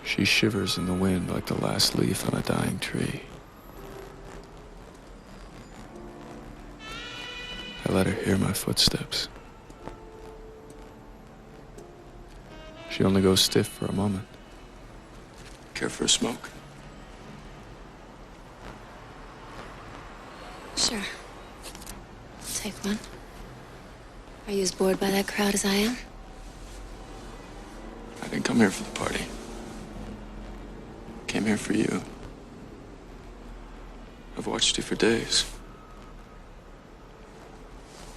She shivers in the wind like the last leaf on a dying tree. I let her hear my footsteps. She only goes stiff for a moment. Care for a smoke? Sure. I'll take one. Are you as bored by that crowd as I am? I didn't come here for the party. Came here for you. I've watched you for days.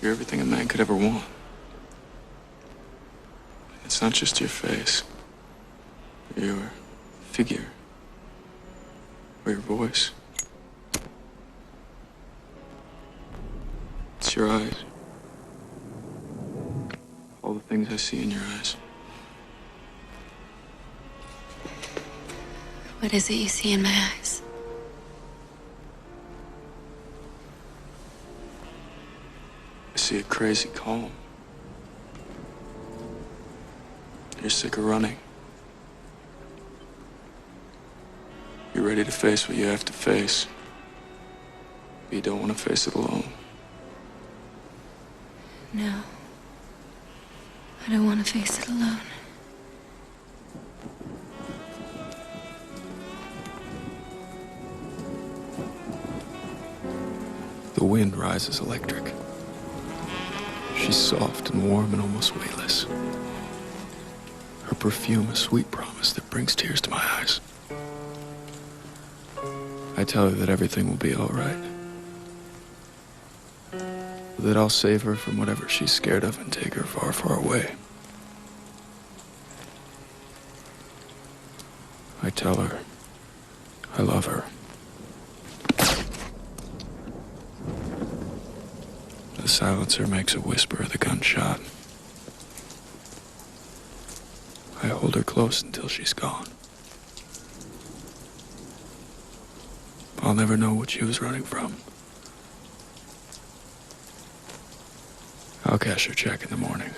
You're everything a man could ever want. It's not just your face, or your figure, or your voice. It's your eyes. All the things I see in your eyes. What is it you see in my eyes? I see a crazy calm. You're sick of running. You're ready to face what you have to face. But you don't want to face it alone. No. I don't want to face it alone. The wind rises electric. She's soft and warm and almost weightless. Her perfume a sweet promise that brings tears to my eyes. I tell her that everything will be all right. That I'll save her from whatever she's scared of and take her far, far away. I tell her I love her. The silencer makes a whisper of the gunshot. I hold her close until she's gone. I'll never know what she was running from. I'll cash her check in the morning.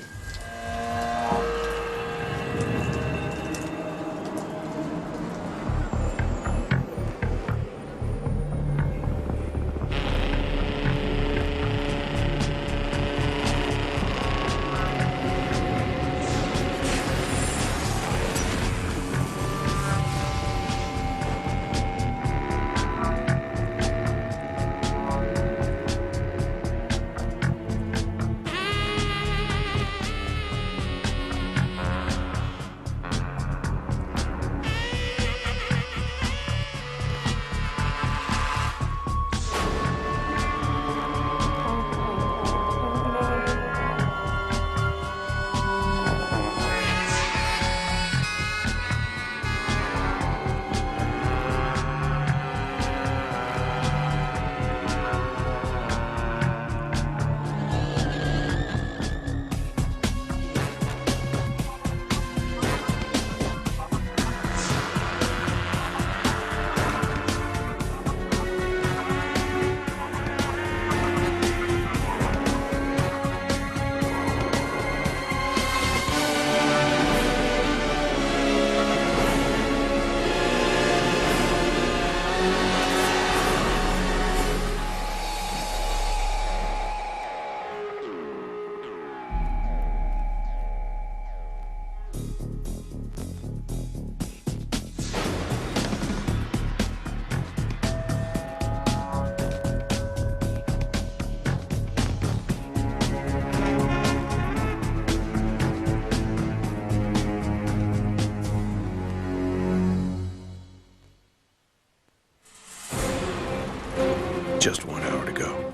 Just 1 hour to go.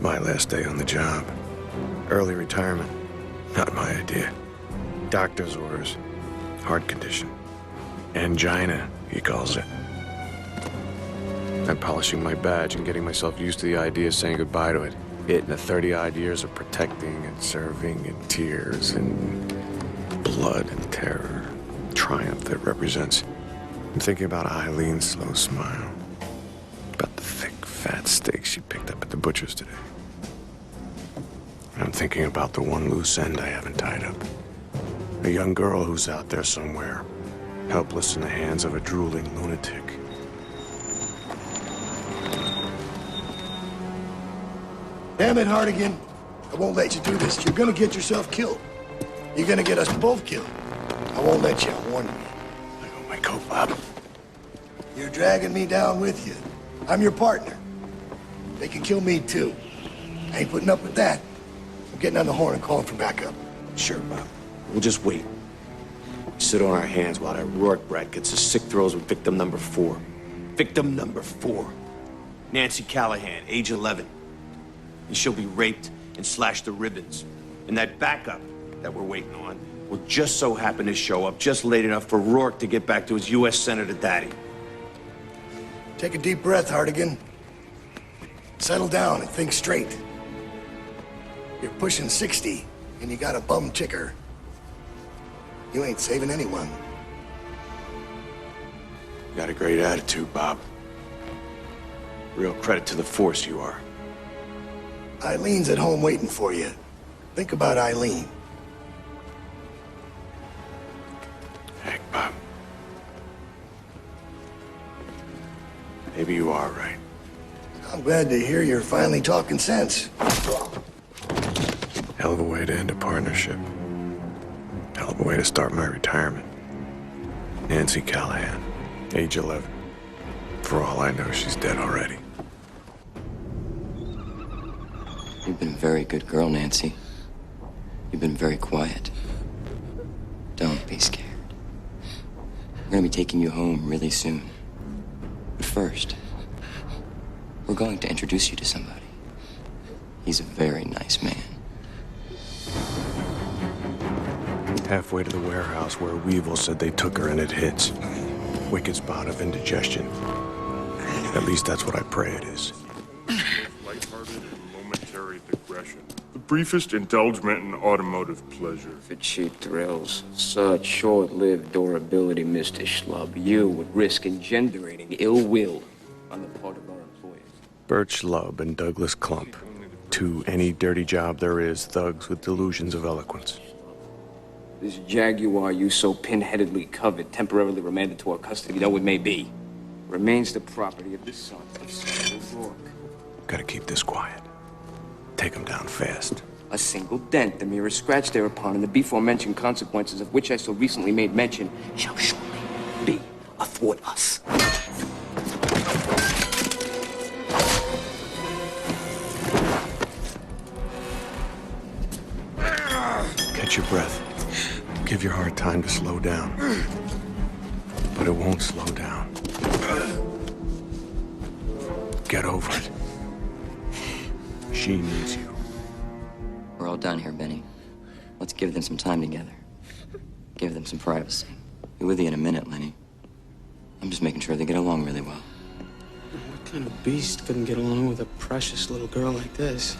My last day on the job. Early retirement. Not my idea. Doctor's orders. Heart condition. Angina, he calls it. I'm polishing my badge and getting myself used to the idea of saying goodbye to it. It and the 30-odd years of protecting and serving and tears and blood and terror. Triumph that represents. I'm thinking about Eileen's slow smile. About the thick, fat steak she picked up at the butcher's today. I'm thinking about the one loose end I haven't tied up. A young girl who's out there somewhere, helpless in the hands of a drooling lunatic. Damn it, Hartigan. I won't let you do this. You're gonna get yourself killed. You're gonna get us both killed. I won't let you, I warn you. I got my coat, Bob. You're dragging me down with you. I'm your partner. They can kill me, too. I ain't putting up with that. I'm getting on the horn and calling for backup. Sure, Bob. We'll just wait. Sit on our hands while that Rourke brat gets his sick throws with victim number 4. Victim number 4. Nancy Callahan, age 11. And she'll be raped and slashed to ribbons. And that backup that we're waiting on will just so happen to show up just late enough for Rourke to get back to his U.S. Senator daddy. Take a deep breath, Hartigan. Settle down and think straight. You're pushing 60, and you got a bum ticker. You ain't saving anyone. You got a great attitude, Bob. Real credit to the force you are. Eileen's at home waiting for you. Think about Eileen. Heck, Bob. Maybe you are right. I'm glad to hear you're finally talking sense. Hell of a way to end a partnership. Hell of a way to start my retirement. Nancy Callahan, age 11. For all I know, she's dead already. You've been a very good girl, Nancy. You've been very quiet. Don't be scared. We're gonna be taking you home really soon. But first, we're going to introduce you to somebody. He's a very nice man. Halfway to the warehouse where Weevil said they took her and it hits. Wicked spot of indigestion. At least that's what I pray it is. Lighthearted and momentary digression. The briefest indulgement in automotive pleasure. For cheap thrills. Such short-lived durability, Mr. Schlub. You would risk engendering ill will on the part of our employees. Birch Lub and Douglas Clump. 2 any dirty job there is thugs with delusions of eloquence. This Jaguar you so pinheadedly covered, temporarily remanded to our custody, though it may be, remains the property of the son of Senator Rourke. Gotta keep this quiet. Take him down fast. A single dent, the merest scratch thereupon, and the before-mentioned consequences of which I so recently made mention, shall surely be athwart us. Catch your breath. Give your heart time to slow down. But it won't slow down. Get over it. She needs you. We're all done here, Benny. Let's give them some time together. Give them some privacy. Be with you in a minute, Lenny. I'm just making sure they get along really well. What kind of beast couldn't get along with a precious little girl like this?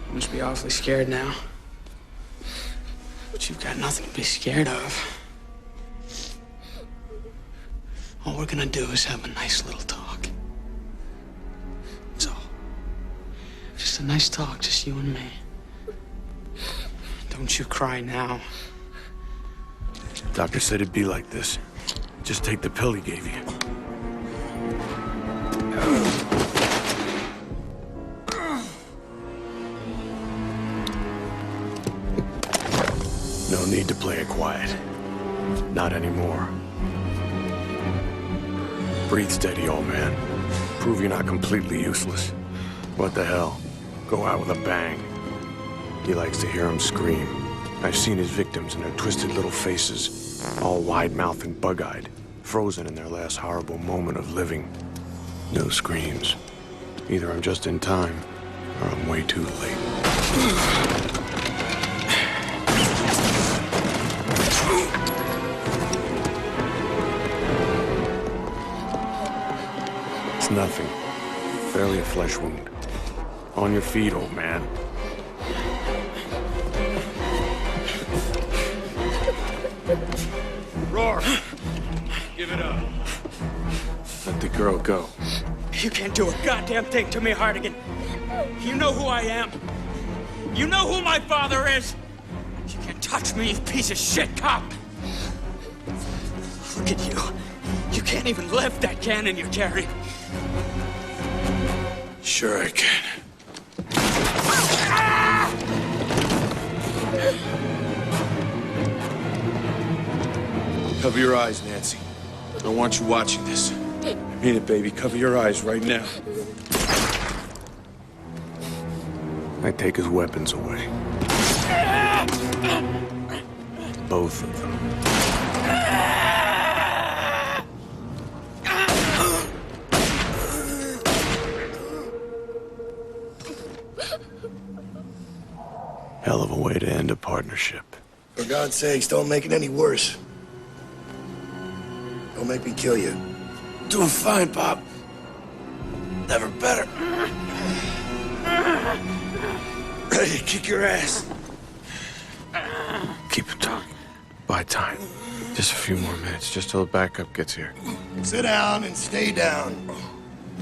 You must be awfully scared now. But you've got nothing to be scared of. All we're gonna do is have a nice little talk. That's all. Just a nice talk, just you and me. Don't you cry now. Doctor said it'd be like this. Just take the pill he gave you. No need to play it quiet. Not anymore. Breathe steady, old man. Prove you're not completely useless. What the hell? Go out with a bang. He likes to hear him scream. I've seen his victims and their twisted little faces, all wide-mouthed and bug-eyed, frozen in their last horrible moment of living. No screams. Either I'm just in time, or I'm way too late. It's nothing. Barely a flesh wound. On your feet, old man. Rourke! Give it up. Let the girl go. You can't do a goddamn thing to me, Hartigan. You know who I am. You know who my father is. You can't touch me, you piece of shit cop. Look at you. You can't even lift that cannon you're carrying. Sure I can. Cover your eyes, Nancy. I don't want you watching this. I mean it, baby. Cover your eyes right now. I take his weapons away. Both of them. Hell of a way to end a partnership. For God's sakes, don't make it any worse. Don't make me kill you. Doing fine, Pop. Never better. Ready to kick your ass. Keep it talking. Buy time. Just a few more minutes, just till the backup gets here. Sit down and stay down.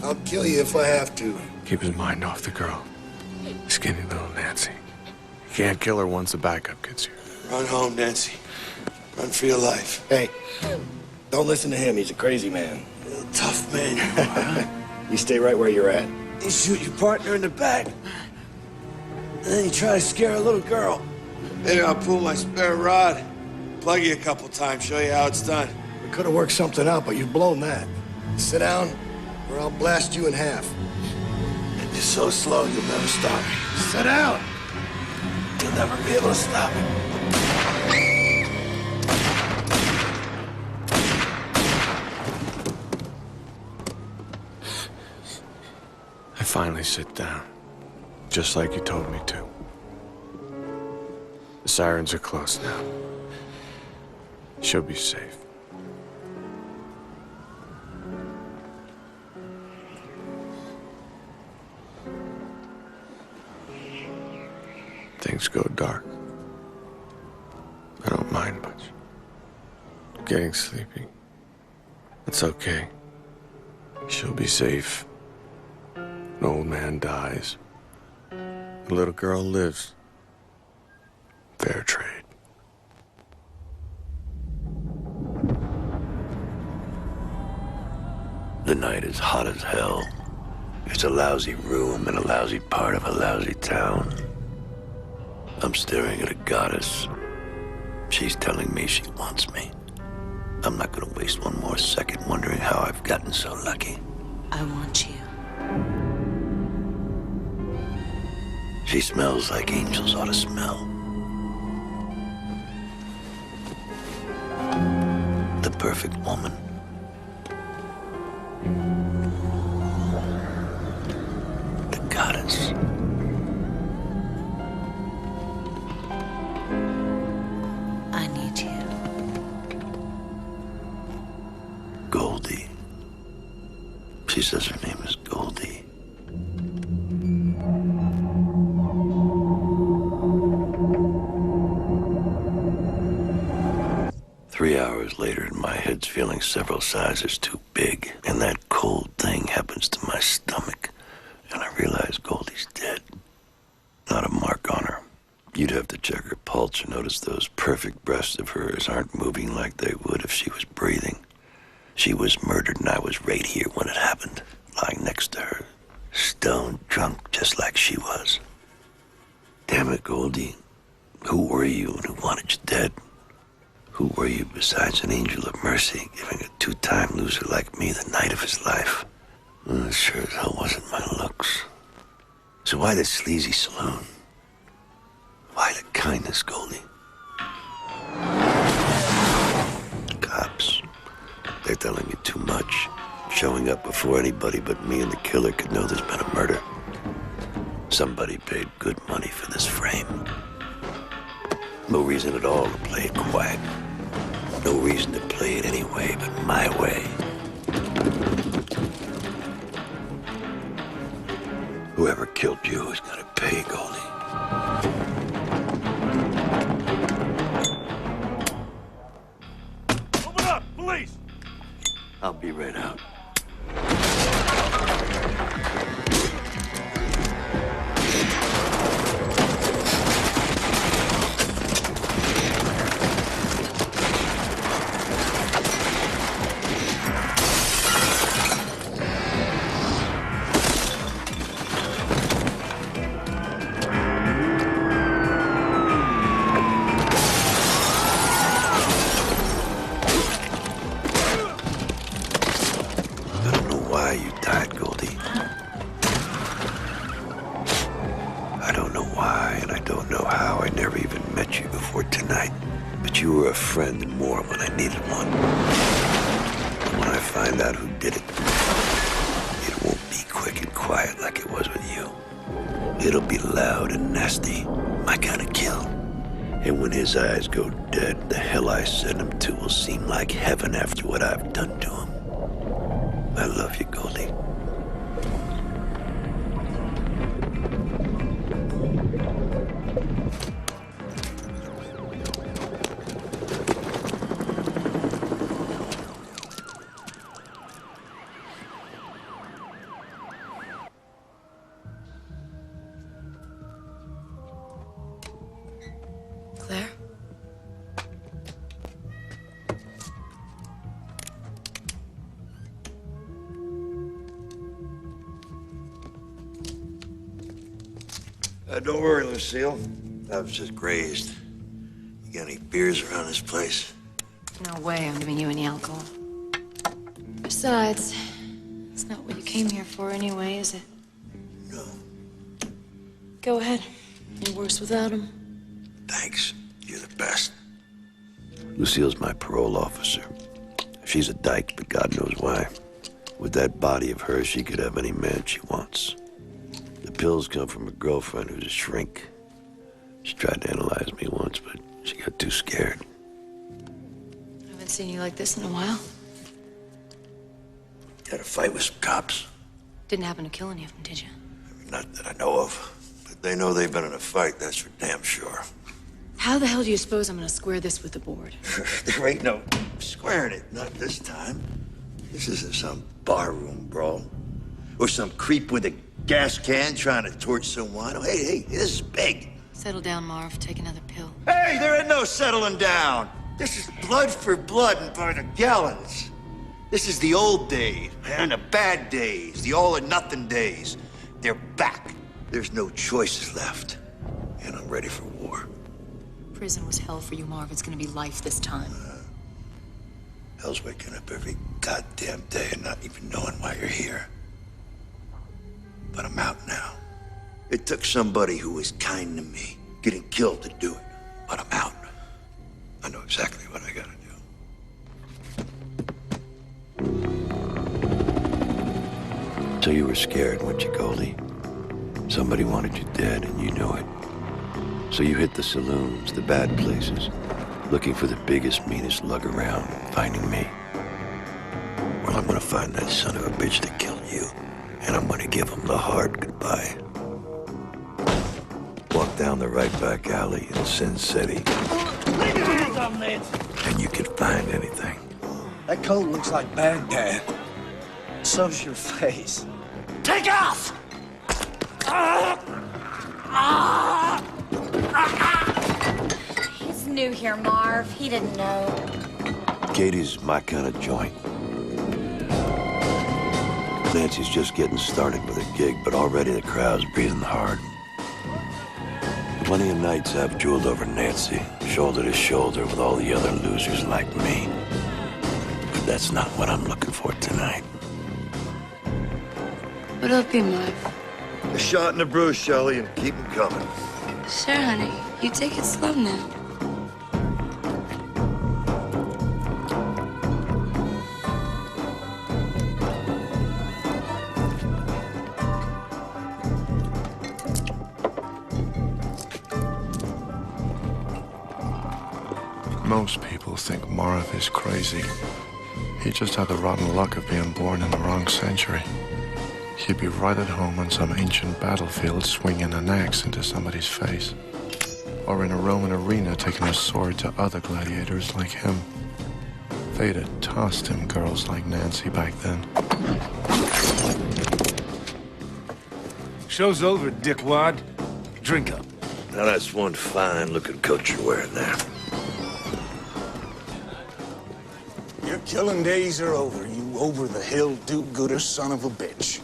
I'll kill you if I have to. Keep his mind off the girl. Skinny little Nancy. You can't kill her once the backup gets here. Run home, Nancy. Run for your life. Hey, don't listen to him. He's a crazy man. Tough man you are, huh? You stay right where you're at. You shoot your partner in the back. And then you try to scare a little girl. Maybe I'll pull my spare rod, plug you a couple times, show you how it's done. We could have worked something out, but you've blown that. Sit down, or I'll blast you in half. You're so slow, you'll never stop me. Sit down! You'll never be able to stop me. I finally sit down, just like you told me to. The sirens are close now. She'll be safe. Things go dark. I don't mind much. Getting sleepy. It's okay. She'll be safe. An old man dies. A little girl lives. Fair trade. The night is hot as hell. It's a lousy room in a lousy part of a lousy town. I'm staring at a goddess. She's telling me she wants me. I'm not gonna waste one more second wondering how I've gotten so lucky. I want you. She smells like angels ought to smell. The perfect woman. The goddess. I need you. Goldie. She says her name is Goldie. 3 hours later, my head's feeling several sizes too big, and that cold thing happens to my stomach, and I realize Goldie's dead. Not a mark on her. You'd have to check her pulse and notice those perfect breasts of hers aren't moving like they would if she was breathing. She was murdered, and I was right here when it happened, lying next to her, stone drunk just like she was. Damn it, Goldie. Who were you and who wanted you dead? Who were you besides an angel of mercy, giving a two-time loser like me the night of his life? Well, it sure as hell wasn't my looks. So why the sleazy saloon? Why the kindness, Goldie? Cops. They're telling me too much. Showing up before anybody but me and the killer could know there's been a murder. Somebody paid good money for this frame. No reason at all to play it quiet. No reason to play it any way but my way. Whoever killed you is gonna pay, Goldie. Open up! Police! I'll be right out. why you died, Goldie. I don't know why, and I don't know how. I never even met you before tonight. But you were a friend and more when I needed one. And when I find out who did it, it won't be quick and quiet like it was with you. It'll be loud and nasty, my kind of kill. And when his eyes go dead, the hell I send him to will seem like heaven after what I've done to him. I love you, Goldie. Claire? Don't worry, Lucille. I was just grazed. You got any beers around this place? No way I'm giving you any alcohol. Besides, it's not what you came here for anyway, is it? No. Go ahead. You're worse without him. Thanks. You're the best. Lucille's my parole officer. She's a dyke, but God knows why. With that body of hers, she could have any man she wants. The pills come from a girlfriend who's a shrink. She tried to analyze me once, but she got too scared. I haven't seen you like this in a while. Had a fight with some cops. Didn't happen to kill any of them, did you? Not that I know of. But they know they've been in a fight, that's for damn sure. How the hell do you suppose I'm gonna square this with the board? There ain't no squaring it, not this time. This isn't some barroom brawl. Or some creep with a gas can trying to torch someone. Oh, hey, this is big. Settle down, Marv. Take another pill. Hey, there ain't no settling down. This is blood for blood and by the gallons. This is the old days, and the bad days, the all or nothing days. They're back. There's no choices left. And I'm ready for war. Prison was hell for you, Marv. It's gonna be life this time. Hell's waking up every goddamn day and not even knowing why you're here. But I'm out now. It took somebody who was kind to me, getting killed to do it. But I'm out. I know exactly what I gotta do. So you were scared, weren't you, Goldie? Somebody wanted you dead and you knew it. So you hit the saloons, the bad places, looking for the biggest, meanest lug around, finding me. Well, I'm gonna find that son of a bitch that killed you. And I'm gonna give him the hard goodbye. Walk down the right back alley in Sin City. And you can find anything. That coat looks like Baghdad. So's your face. Take off! He's new here, Marv. He didn't know. Katie's my kind of joint. Nancy's just getting started with a gig, but already the crowd's breathing hard. Plenty of nights I've jeweled over Nancy, shoulder to shoulder with all the other losers like me. But that's not what I'm looking for tonight. What'll it be, Marv? A shot in the brew, Shelley, and keep them coming. Sure, honey. You take it slow now. Most people think Marv is crazy. He just had the rotten luck of being born in the wrong century. He'd be right at home on some ancient battlefield swinging an axe into somebody's face. Or in a Roman arena taking a sword to other gladiators like him. They'd have tossed him girls like Nancy back then. Show's over, dickwad. Drink up. Now that's one fine-looking coat you're wearing there. Your killing days are over, you over-the-hill do-gooder son of a bitch.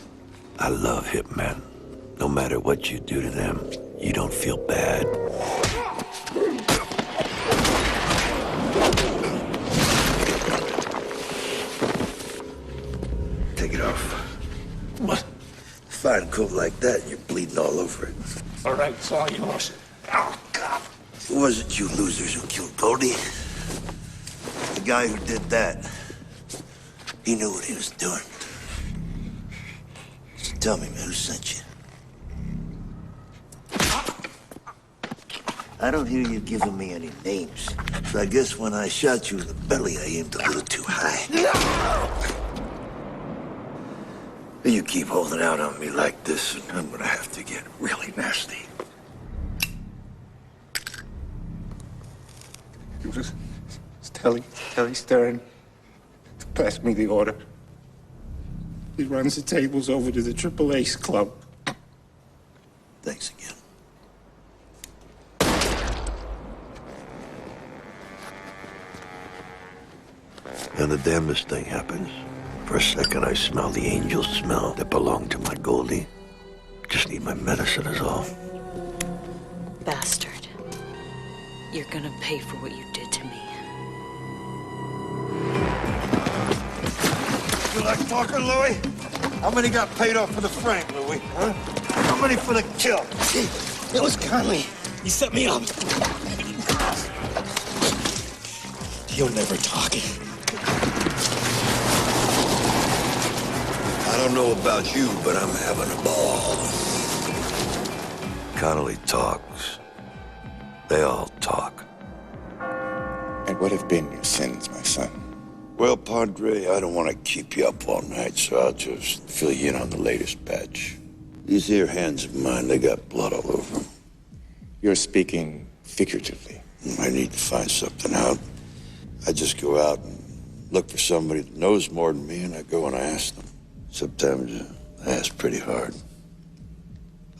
I love hitmen. No matter what you do to them, you don't feel bad. take it off. What? Fine coat like that, you're bleeding all over it. All right, it's all yours. Oh, God. It wasn't you losers who killed Goldie. The guy who did that, he knew what he was doing. So tell me, man, who sent you? I don't hear you giving me any names. So I guess when I shot you in the belly, I aimed a little too high. No! You keep holding out on me like this, and I'm gonna have to get really nasty. It was Telly Stern passed me the order. He runs the tables over to the Triple Ace Club. Thanks again. And the damnedest thing happens. For a second, I smell the angel smell that belonged to my Goldie. Just need my medicine is all. Bastard. You're gonna pay for what you did to me. You like talking, Louis? How many got paid off for the Frank, Louis? Huh? How many for the kill? It was Conley. He set me up. You'll never talk. I don't know about you, but I'm having a ball. Connolly talks. They all talk. And what have been your sins, my son? Well, Padre, I don't want to keep you up all night, so I'll just fill you in on the latest batch. These here hands of mine, they got blood all over them. You're speaking figuratively. I need to find something out. I just go out and look for somebody that knows more than me, and I go and I ask them. Sometimes I ask pretty hard.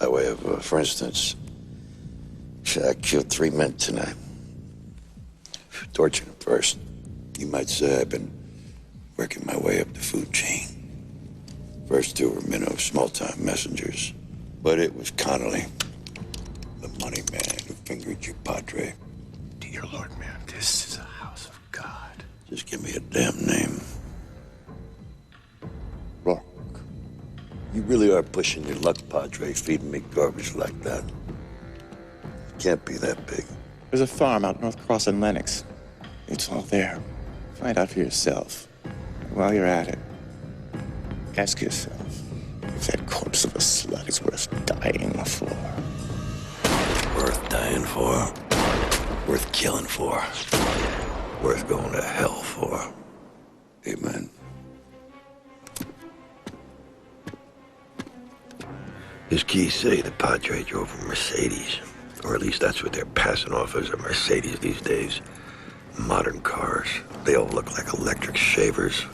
By way of, for instance, I killed 3 men tonight. Tortured them first. You might say I've been working my way up the food chain. First 2 were minnow, small-time messengers. But it was Connolly, the money man who fingered you, Padre. Dear Lord, man, this is a house of God. Just give me a damn name. Rourke. You really are pushing your luck, Padre, feeding me garbage like that. Can't be that big. There's a farm out North Cross in Lenox. It's all there. Find out for yourself. While you're at it, ask yourself if that corpse of a slut is worth dying for. Worth dying for. Worth killing for. Worth going to hell for. Amen. His keys say the Padre drove a Mercedes. Or at least that's what they're passing off as a Mercedes these days. Modern cars. They all look like electric shavers.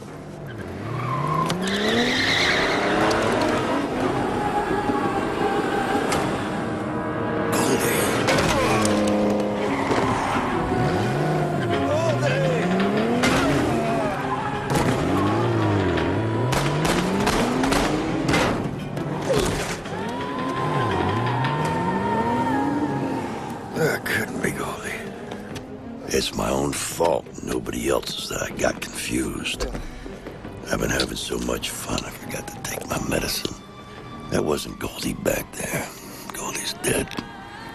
It's my own fault, nobody else's, that I got confused. I've been having so much fun, I forgot to take my medicine. That wasn't Goldie back there. Goldie's dead.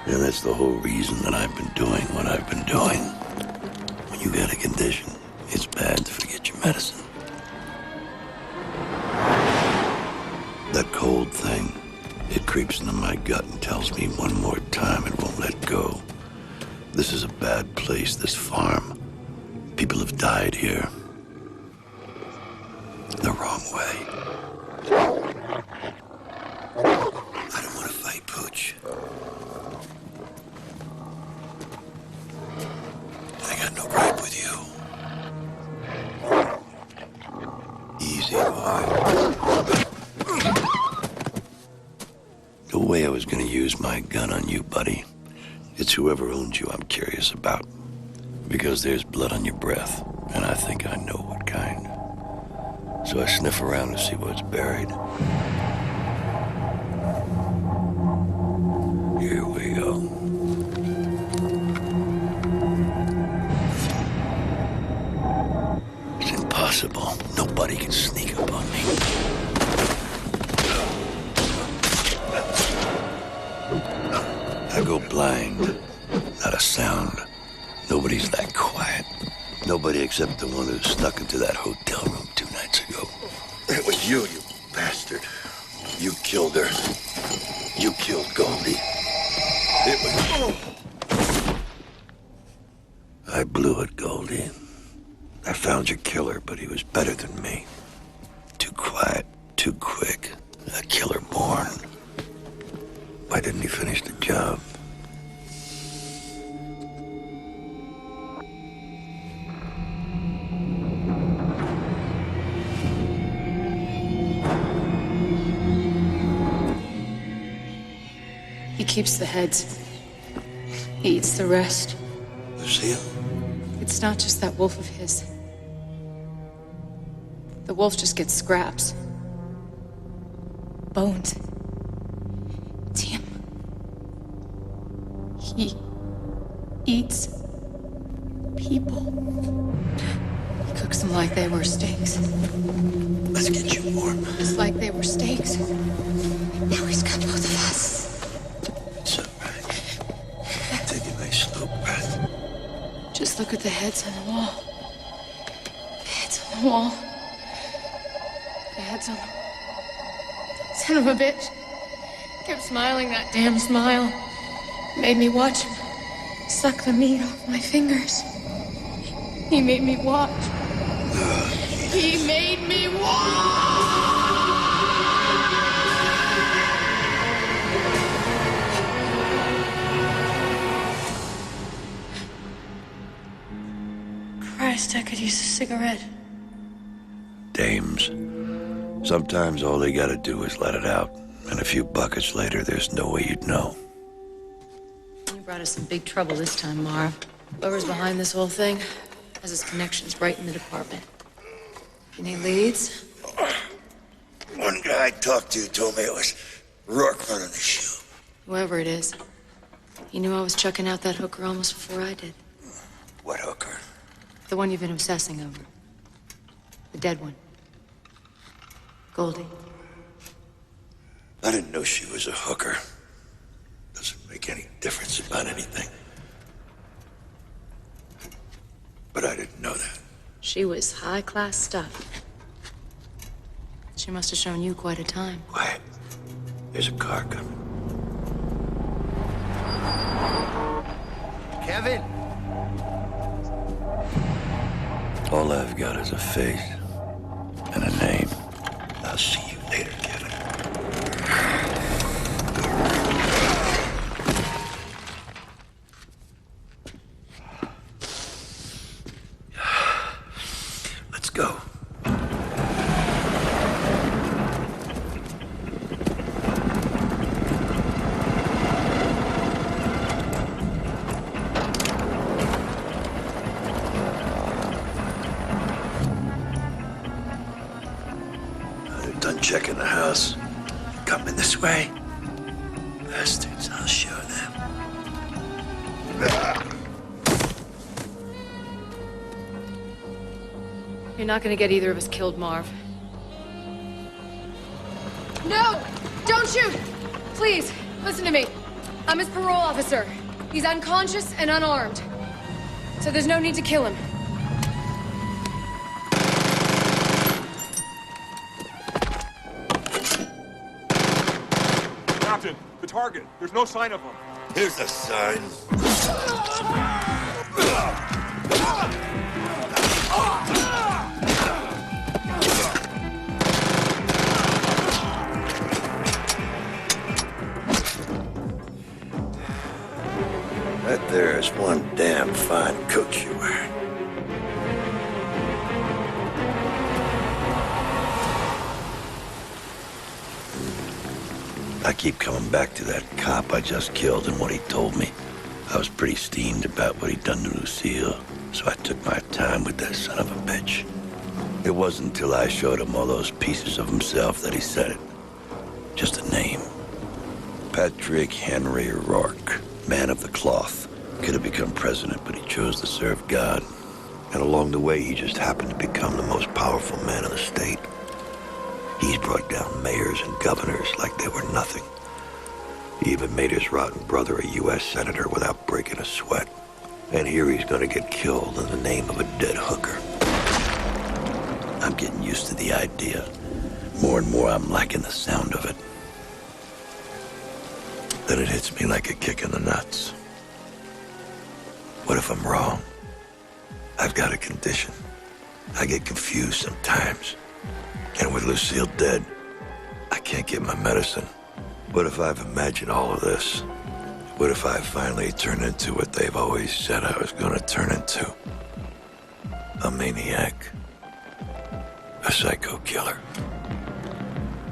And that's the whole reason that I've been doing what I've been doing. When you got a condition, it's bad to forget your medicine. That cold thing, it creeps into my gut and tells me one more time it won't let go. This is a bad place, this farm. People have died here. The wrong way. I don't want to fight, Pooch. I got no gripe with you. Easy, boy. No way I was gonna use my gun on you, buddy. It's whoever owns you I'm curious about. Because there's blood on your breath, and I think I know what kind. So I sniff around to see what's buried. Here we go. It's impossible. Nobody can sneak up on me. go blind. Not a sound. Nobody's that quiet. Nobody except the one who snuck into that hotel room 2 nights ago. It was you, you bastard. You killed her. You killed Goldie. It was... I blew it, Goldie. I found your killer, but he was better than me. Too quiet, too quick. A killer born. Why didn't he finish the job? He keeps the heads. He eats the rest. Lucille? It's not just that wolf of his. The wolf just gets scraps. Bones. It's him. He eats people. He cooks them like they were steaks. Let's get you warm. Just like they were steaks. Now he's got both of us. It's all right. Take a nice slow breath. Just look at the heads on the wall. The heads on the wall. The heads on the... Son of a bitch. Kept smiling that damn smile. Made me watch him suck the meat off my fingers. He made me watch. He made me watch! Christ, I could use a cigarette. Dames. Sometimes all they gotta do is let it out. And a few buckets later, there's no way you'd know. You brought us some big trouble this time, Marv. Whoever's behind this whole thing has his connections right in the department. Any leads? One guy I talked to told me it was Rourke running the show. Whoever it is. He knew I was chucking out that hooker almost before I did. What hooker? The one you've been obsessing over. The dead one. Goldie. I didn't know she was a hooker. Doesn't make any difference about anything. But I didn't know that. She was high-class stuff. She must have shown you quite a time. Quiet. There's a car coming. Kevin! All I've got is a face and a name. I'll see you later, Kevin. Let's go. Done checking the house. Coming this way. Bastards, I'll show them. You're not gonna get either of us killed, Marv. No! Don't shoot! Please, listen to me. I'm his parole officer. He's unconscious and unarmed. So there's no need to kill him. Captain, the target. There's no sign of him. Here's the sign. That there is one damn fine coat you're wearing. I keep coming back to that cop I just killed and what he told me. I was pretty steamed about what he'd done to Lucille, so I took my time with that son of a bitch. It wasn't until I showed him all those pieces of himself that he said it. Just a name. Patrick Henry Rourke, man of the cloth. Could have become president, but he chose to serve God. And along the way, he just happened to become the most powerful man in the state. He's brought down mayors and governors like they were nothing. He even made his rotten brother a U.S. senator without breaking a sweat. And here he's gonna get killed in the name of a dead hooker. I'm getting used to the idea. More and more, I'm liking the sound of it. Then it hits me like a kick in the nuts. What if I'm wrong? I've got a condition. I get confused sometimes. And with Lucille dead, I can't get my medicine. What if I've imagined all of this? What if I finally turn into what they've always said I was gonna turn into? A maniac. A psycho killer.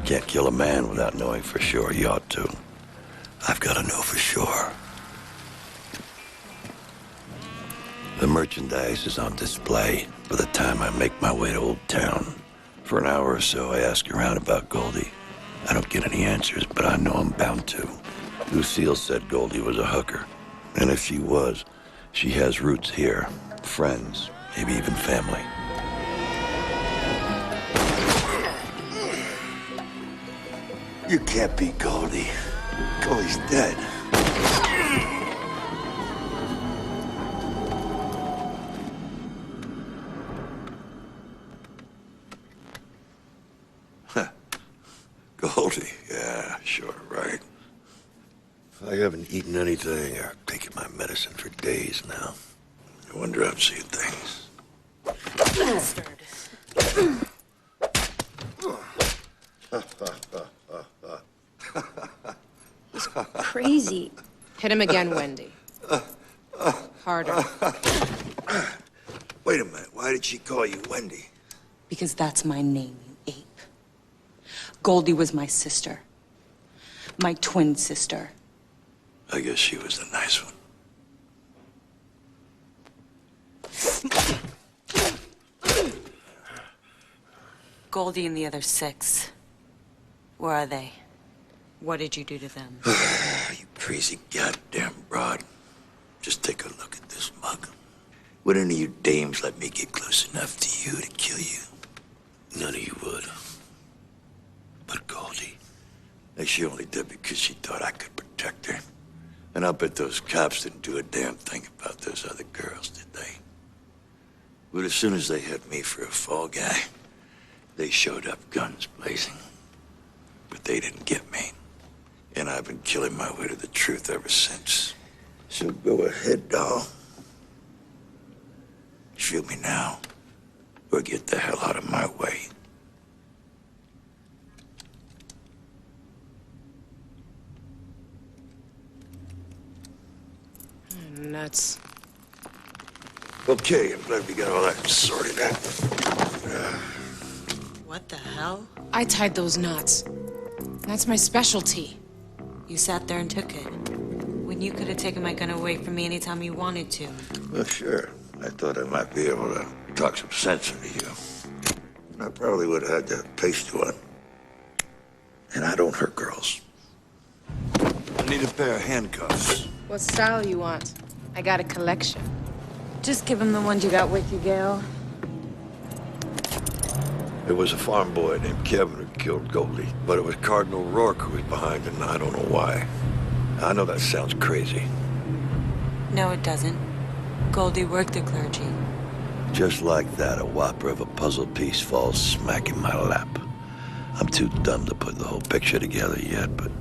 Can't kill a man without knowing for sure. You ought to. I've got to know for sure. The merchandise is on display by the time I make my way to Old Town. For an hour or so, I ask around about Goldie. I don't get any answers, but I know I'm bound to. Lucille said Goldie was a hooker. And if she was, she has roots here. Friends, maybe even family. You can't be Goldie. Goldie's dead. Goldie, yeah, sure, right. I haven't eaten anything or taken my medicine for days now. No wonder I'm seeing things. He's crazy. Hit him again, Wendy. Harder. Wait a minute, why did she call you Wendy? Because that's my name, you ape. Goldie was my sister. My twin sister. I guess she was the nice one. Goldie and the other 6. Where are they? What did you do to them? You crazy goddamn broad. Just take a look at this mug. Would any of you dames let me get close enough to you to kill you? None of you would. But Goldie, she only did because she thought I could protect her. And I'll bet those cops didn't do a damn thing about those other girls, did they? But as soon as they had me for a fall guy, they showed up guns blazing. But they didn't get me. And I've been killing my way to the truth ever since. So go ahead, doll. Shoot me now, or get the hell out of my way. Nuts. Okay, I'm glad we got all that sorted out. What the hell? I tied those knots. That's my specialty. You sat there and took it. When you could have taken my gun away from me anytime you wanted to. Well, sure. I thought I might be able to talk some sense into you. I probably would have had to paste you one. And I don't hurt girls. I need a pair of handcuffs. What style you want? I got a collection. Just give him the ones you got with you, Gail. It was a farm boy named Kevin who killed Goldie, but it was Cardinal Rourke who was behind it, and I don't know why. I know that sounds crazy. No, it doesn't. Goldie worked the clergy. Just like that, a whopper of a puzzle piece falls smack in my lap. I'm too dumb to put the whole picture together yet, but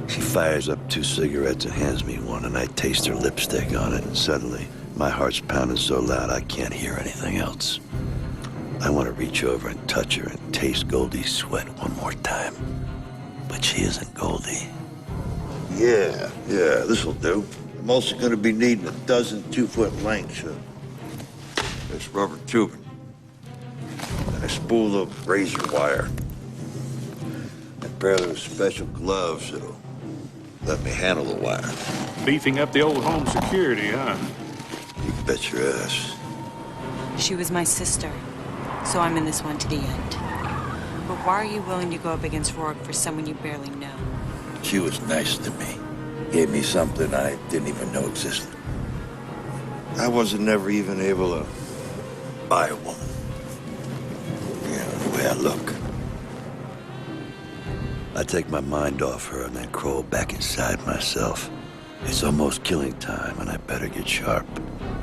she fires up 2 cigarettes and hands me one, and I taste her lipstick on it, and suddenly my heart's pounding so loud I can't hear anything else. I want to reach over and touch her and taste Goldie's sweat one more time. But she isn't Goldie. Yeah, this'll do. I'm also going to be needing a dozen 2-foot lengths of this rubber tubing. And a spool of razor wire. And a pair of those special gloves that'll let me handle the wire. Beefing up the old home security, huh? You bet your ass. She was my sister, so I'm in this one to the end. But why are you willing to go up against Rourke for someone you barely know? She was nice to me. Gave me something I didn't even know existed. I wasn't never even able to buy a woman. You know, the way I look. I take my mind off her and then crawl back inside myself. It's almost killing time, and I better get sharp.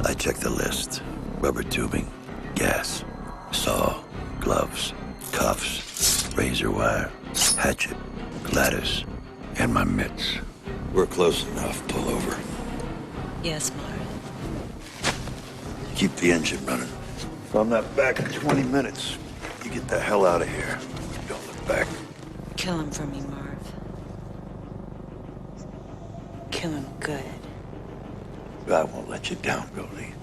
I check the list. Rubber tubing, gas, saw, gloves, cuffs, razor wire, hatchet, lattice, and my mitts. We're close enough. Pull over. Yes, Marv. Keep the engine running. If I'm not back in 20 minutes, you get the hell out of here. Don't look back. Kill him for me, Marv. Kill him good. I won't let you down, Goldie.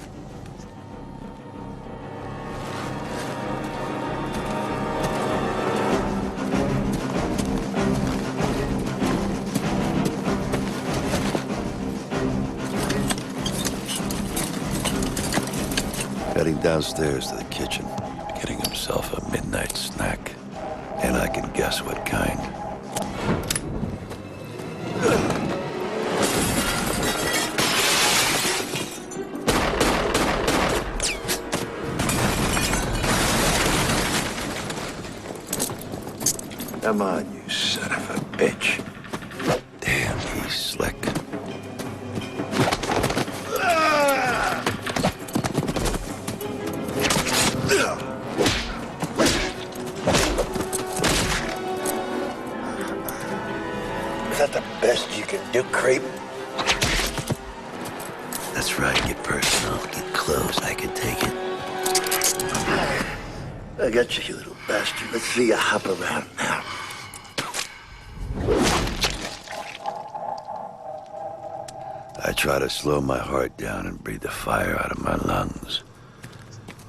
Heading downstairs to the kitchen, getting himself a midnight snack. And I can guess what kind. Come on, you son of a bitch. Damn, he's slick. Is that the best you can do, creep? That's right, get personal. Get close, I can take it. I got you, you little bastard. Let's see you hop around now. I try to slow my heart down and breathe the fire out of my lungs.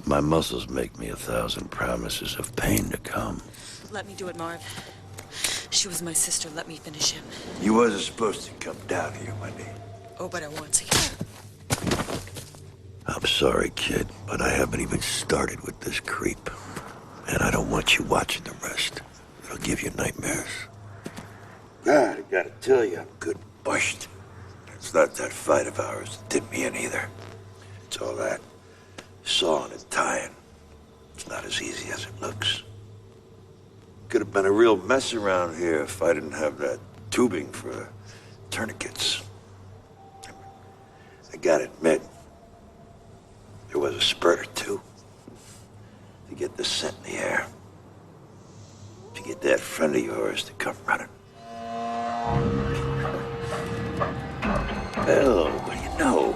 My muscles make me 1,000 promises of pain to come. Let me do it, Marv. She was my sister. Let me finish him. You wasn't supposed to come down here, Wendy. Oh, but I want to. I'm sorry, kid, but I haven't even started with this creep. And I don't want you watching the rest. It'll give you nightmares. God, I gotta tell you, I'm good bushed. It's not that fight of ours that did me in either. It's all that sawing and tying. It's not as easy as it looks. Could have been a real mess around here if I didn't have that tubing for tourniquets. I gotta admit, there was a spurt or two to get the scent in the air, to get that friend of yours to come running. Well, what do you know?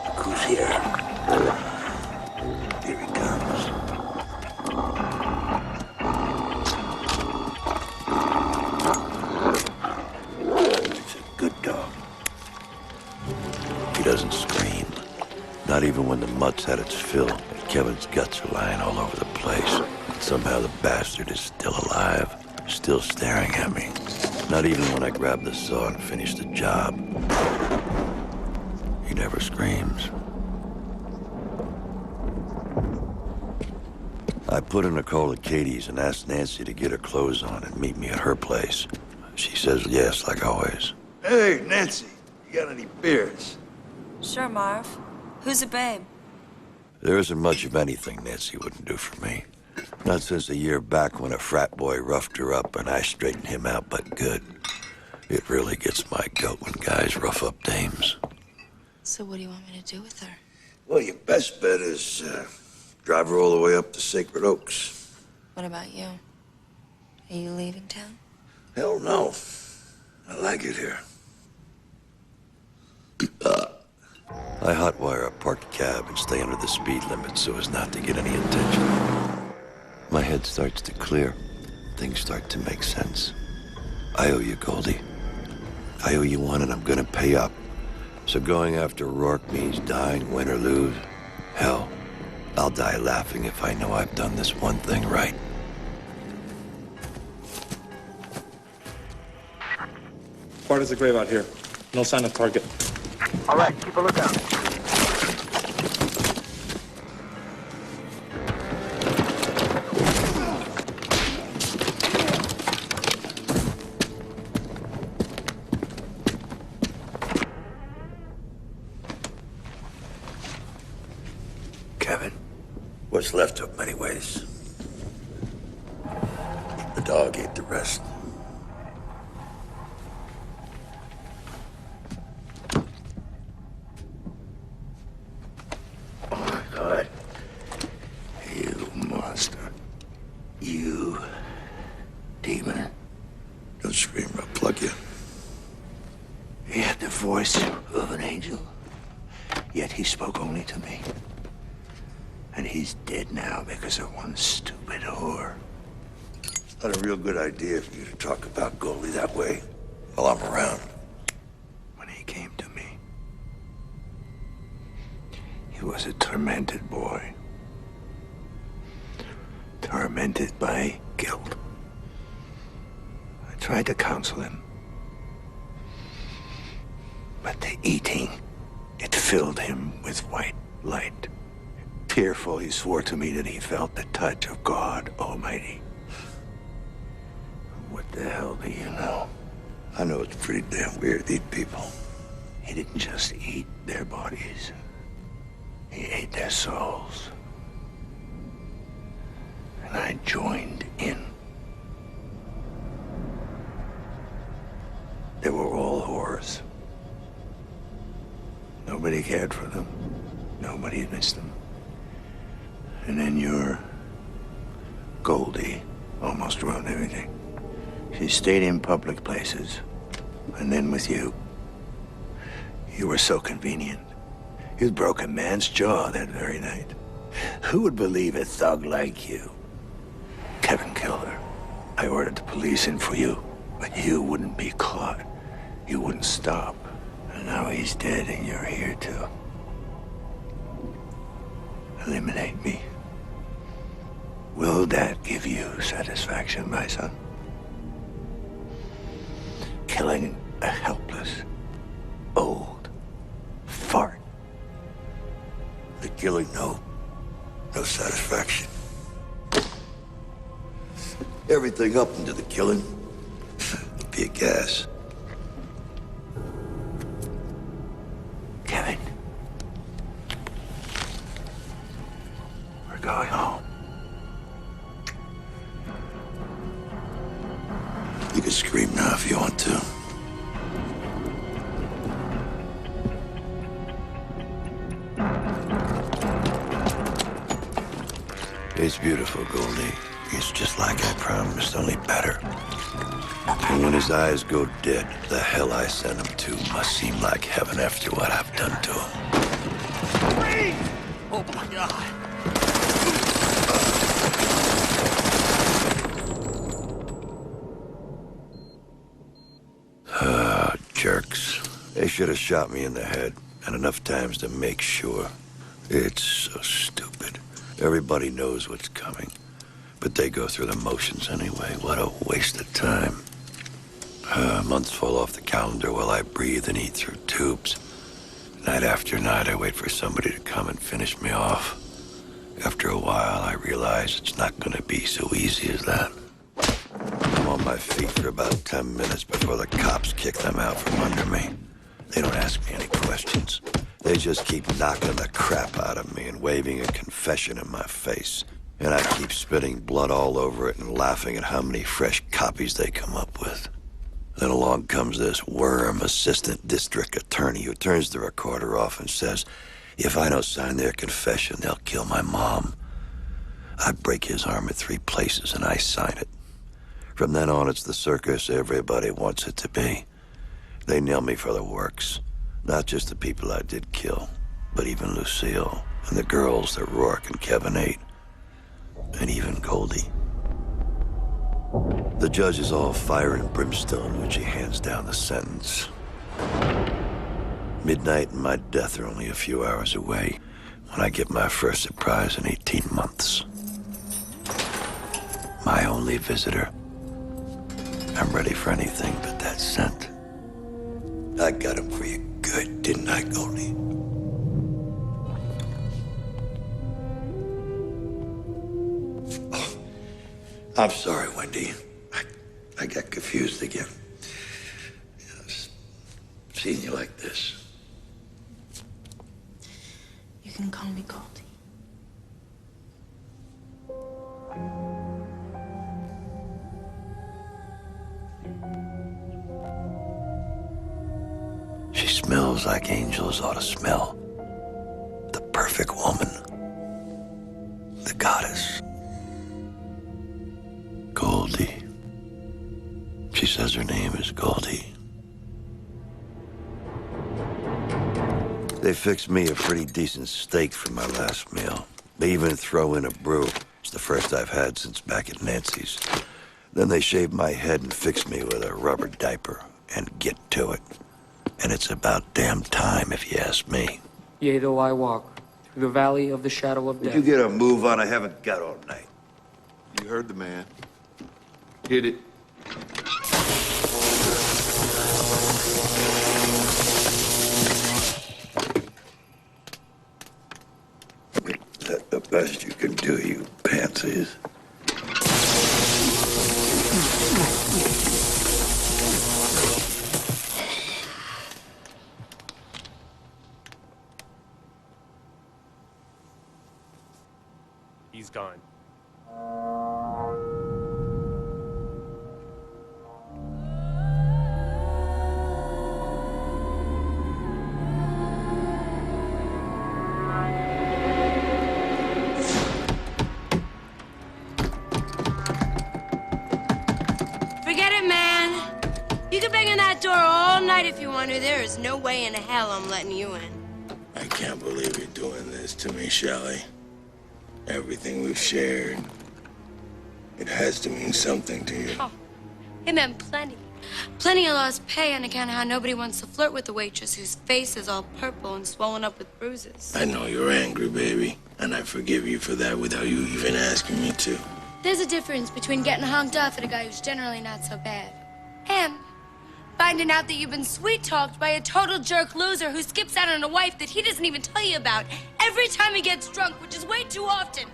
Look who's here. Here he comes. He's a good dog. He doesn't scream. Not even when the mutt's had its fill and Kevin's guts are lying all over the place. Somehow the bastard is still alive, still staring at me. Not even when I grab the saw and finish the job. He never screams. I put in a call at Katie's and asked Nancy to get her clothes on and meet me at her place. She says yes, like always. Hey, Nancy, you got any beers? Sure, Marv. Who's a babe? There isn't much of anything Nancy wouldn't do for me. Not since a year back when a frat boy roughed her up and I straightened him out, but good. It really gets my goat when guys rough up dames. So what do you want me to do with her? Well, your best bet is drive her all the way up to Sacred Oaks. What about you? Are you leaving town? Hell no. I like it here. I hotwire a parked cab and stay under the speed limit so as not to get any attention. My head starts to clear. Things start to make sense. I owe you, Goldie. I owe you one, and I'm gonna pay up. So going after Rourke means dying, win or lose. Hell, I'll die laughing if I know I've done this one thing right. Part is the grave out here. No sign of target. All right, keep a lookout. Kevin, what's left of him anyways? The dog ate the rest. scream, I'll plug you. He had the voice of an angel, yet he spoke only to me. And he's dead now because of one stupid whore. Not a real good idea for you to talk about Goldie that way while I'm around. When he came to me, he was a tormented boy. Tormented by guilt. I tried to counsel him. But the eating, it filled him with white light. Tearful, he swore to me that he felt the touch of God Almighty. What the hell do you know? I know it's pretty damn weird to eat people. He didn't just eat their bodies. He ate their souls. And I joined in. They were all whores. Nobody cared for them. Nobody missed them. And then your Goldie almost ruined everything. She stayed in public places. And then with you. You were so convenient. You'd broke a man's jaw that very night. Who would believe a thug like you? Kevin killed her. I ordered the police in for you, but you wouldn't be caught. You wouldn't stop. And now he's dead and you're here to eliminate me. Will that give you satisfaction, my son? Killing a helpless, old fart. The killing, no satisfaction. Everything up into the killing would be a gas. Kevin, we're going home. You can scream now if you want to. It's beautiful, Goldie. It's just like I promised, only better. And when his eyes go dead, the hell I sent him to must seem like heaven after what I've done to him. Freeze! Oh my God. Jerks. They should have shot me in the head, and enough times to make sure. It's so stupid. Everybody knows what's coming, but they go through the motions anyway. What a waste of time. Months fall off the calendar while I breathe and eat through tubes. Night after night, I wait for somebody to come and finish me off. After a while, I realize it's not going to be so easy as that. I'm on my feet for about 10 minutes before the cops kick them out from under me. They don't ask me any questions. They just keep knocking the crap out of me and waving a confession in my face. And I keep spitting blood all over it and laughing at how many fresh copies they come up with. Then along comes this worm assistant district attorney who turns the recorder off and says, if I don't sign their confession, they'll kill my mom. I break his arm in 3 places and I sign it. From then on, it's the circus everybody wants it to be. They nail me for the works. Not just the people I did kill, but even Lucille and the girls that Rourke and Kevin ate. And even Goldie. The judge is all fire and brimstone when she hands down the sentence. Midnight and my death are only a few hours away when I get my first surprise in 18 months. My only visitor. I'm ready for anything but that scent. I got him for you good, didn't I, Goldie? Oh, I'm sorry, Wendy. I got confused again. Seeing you like this. You can call me Goldie. She smells like angels ought to smell. The perfect woman. The goddess. Goldie. She's says her name is Goldie. They fixed me a pretty decent steak for my last meal. They even throw in a brew. It's the first I've had since back at Nancy's. Then they shaved my head and fixed me with a rubber diaper and get to it. And it's about damn time, if you ask me. Yea, though I walk through the valley of the shadow of death. Would you get a move on? I haven't got all night. You heard the man. Hit it. Is that the best you can do, you pansies? He's gone. Forget it, man. You can bang on that door all night if you want to. There is no way in hell I'm letting you in. I can't believe you're doing this to me, Shelley. Everything we've shared, it has to mean something to you. Oh, it meant plenty. Plenty of lost pay on account of how nobody wants to flirt with the waitress whose face is all purple and swollen up with bruises. I know you're angry, baby, and I forgive you for that without you even asking me to. There's a difference between getting honked off at a guy who's generally not so bad and finding out that you've been sweet-talked by a total jerk loser who skips out on a wife that he doesn't even tell you about every time he gets drunk, which is way too often.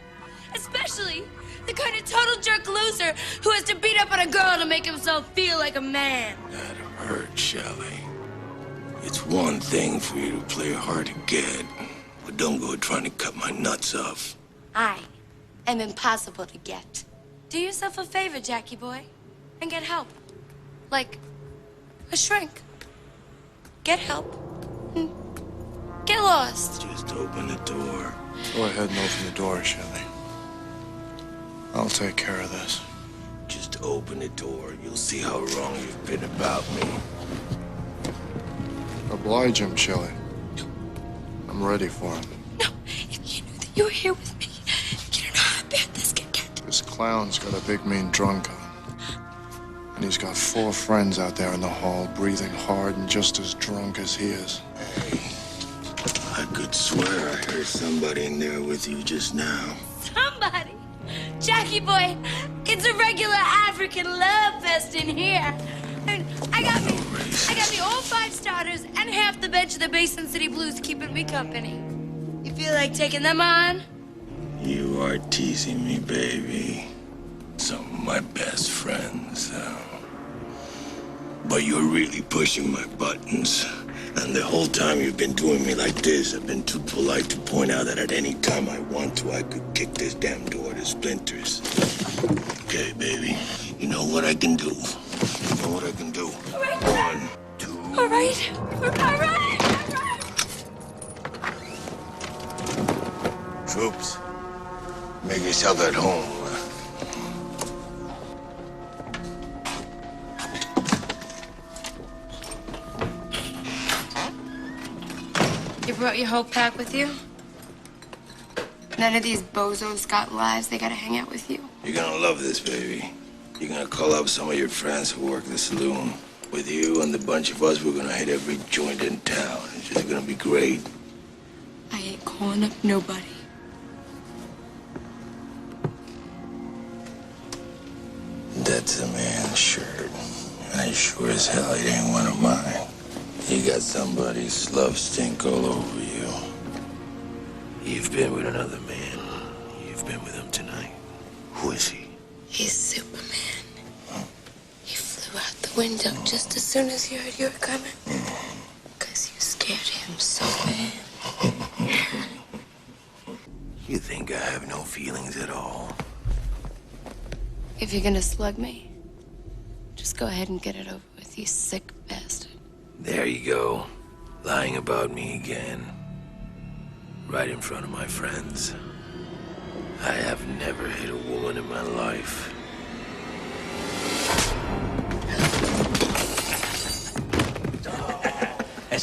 Especially the kind of total jerk loser who has to beat up on a girl to make himself feel like a man. That hurt, Shelley. It's one thing for you to play hard to get, but don't go trying to cut my nuts off. I am impossible to get. Do yourself a favor, Jackie boy, and get help. Like a shrink. Get help. Get lost. Just open the door. Go ahead and open the door, Shelley. I'll take care of this. Just open the door. You'll see how wrong you've been about me. Oblige him, Shelley. I'm ready for him. No, if you knew that you were here with me, you don't know how bad this can get. This clown's got a big mean drunk on. And he's got 4 friends out there in the hall, breathing hard and just as drunk as he is. Hey, I could swear I heard somebody in there with you just now. Somebody? Jackie boy, it's a regular African love fest in here. And I got me all 5 starters and half the bench of the Basin City Blues keeping me company. You feel like taking them on? You are teasing me, baby. Some of my best friends. But you're really pushing my buttons. And the whole time you've been doing me like this, I've been too polite to point out that at any time I want to, I could kick this damn door to splinters. Okay, baby. You know what I can do. You know what I can do. All right. 1, 2. All right. All right. Troops, make yourself at home. You brought your whole pack with you? None of these bozos got lives. They gotta hang out with you. You're gonna love this, baby. You're gonna call up some of your friends who work the saloon. With you and the bunch of us, we're gonna hit every joint in town. It's just gonna be great. I ain't calling up nobody. That's a man's shirt. And I sure as hell it ain't one of mine. You got somebody's love stink all over you. You've been with another man. You've been with him tonight. Who is he? He's Superman. He flew out the window just as soon as he heard you were coming. Because you scared him so bad. You think I have no feelings at all? If you're gonna slug me, just go ahead and get it over with, you sick bastard. There you go. Lying about me again. Right in front of my friends. I have never hit a woman in my life.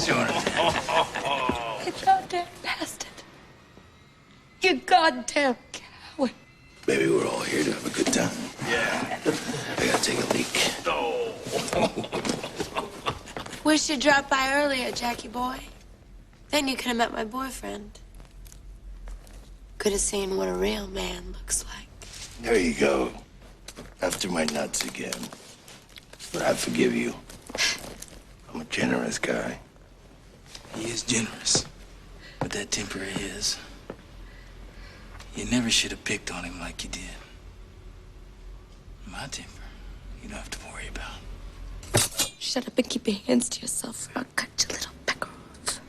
doing it. You goddamn bastard. You goddamn coward. Maybe we're all here to have a good time. Yeah. I gotta take a leak. Oh. Wish you'd dropped by earlier, Jackie boy. Then you could have met my boyfriend. Could have seen what a real man looks like. There you go. After my nuts again. But I forgive you. I'm a generous guy. He is generous. But that temper of his, you never should have picked on him like you did. My temper, you don't have to worry about. Shut up and keep your hands to yourself, or I'll cut your little pecker off.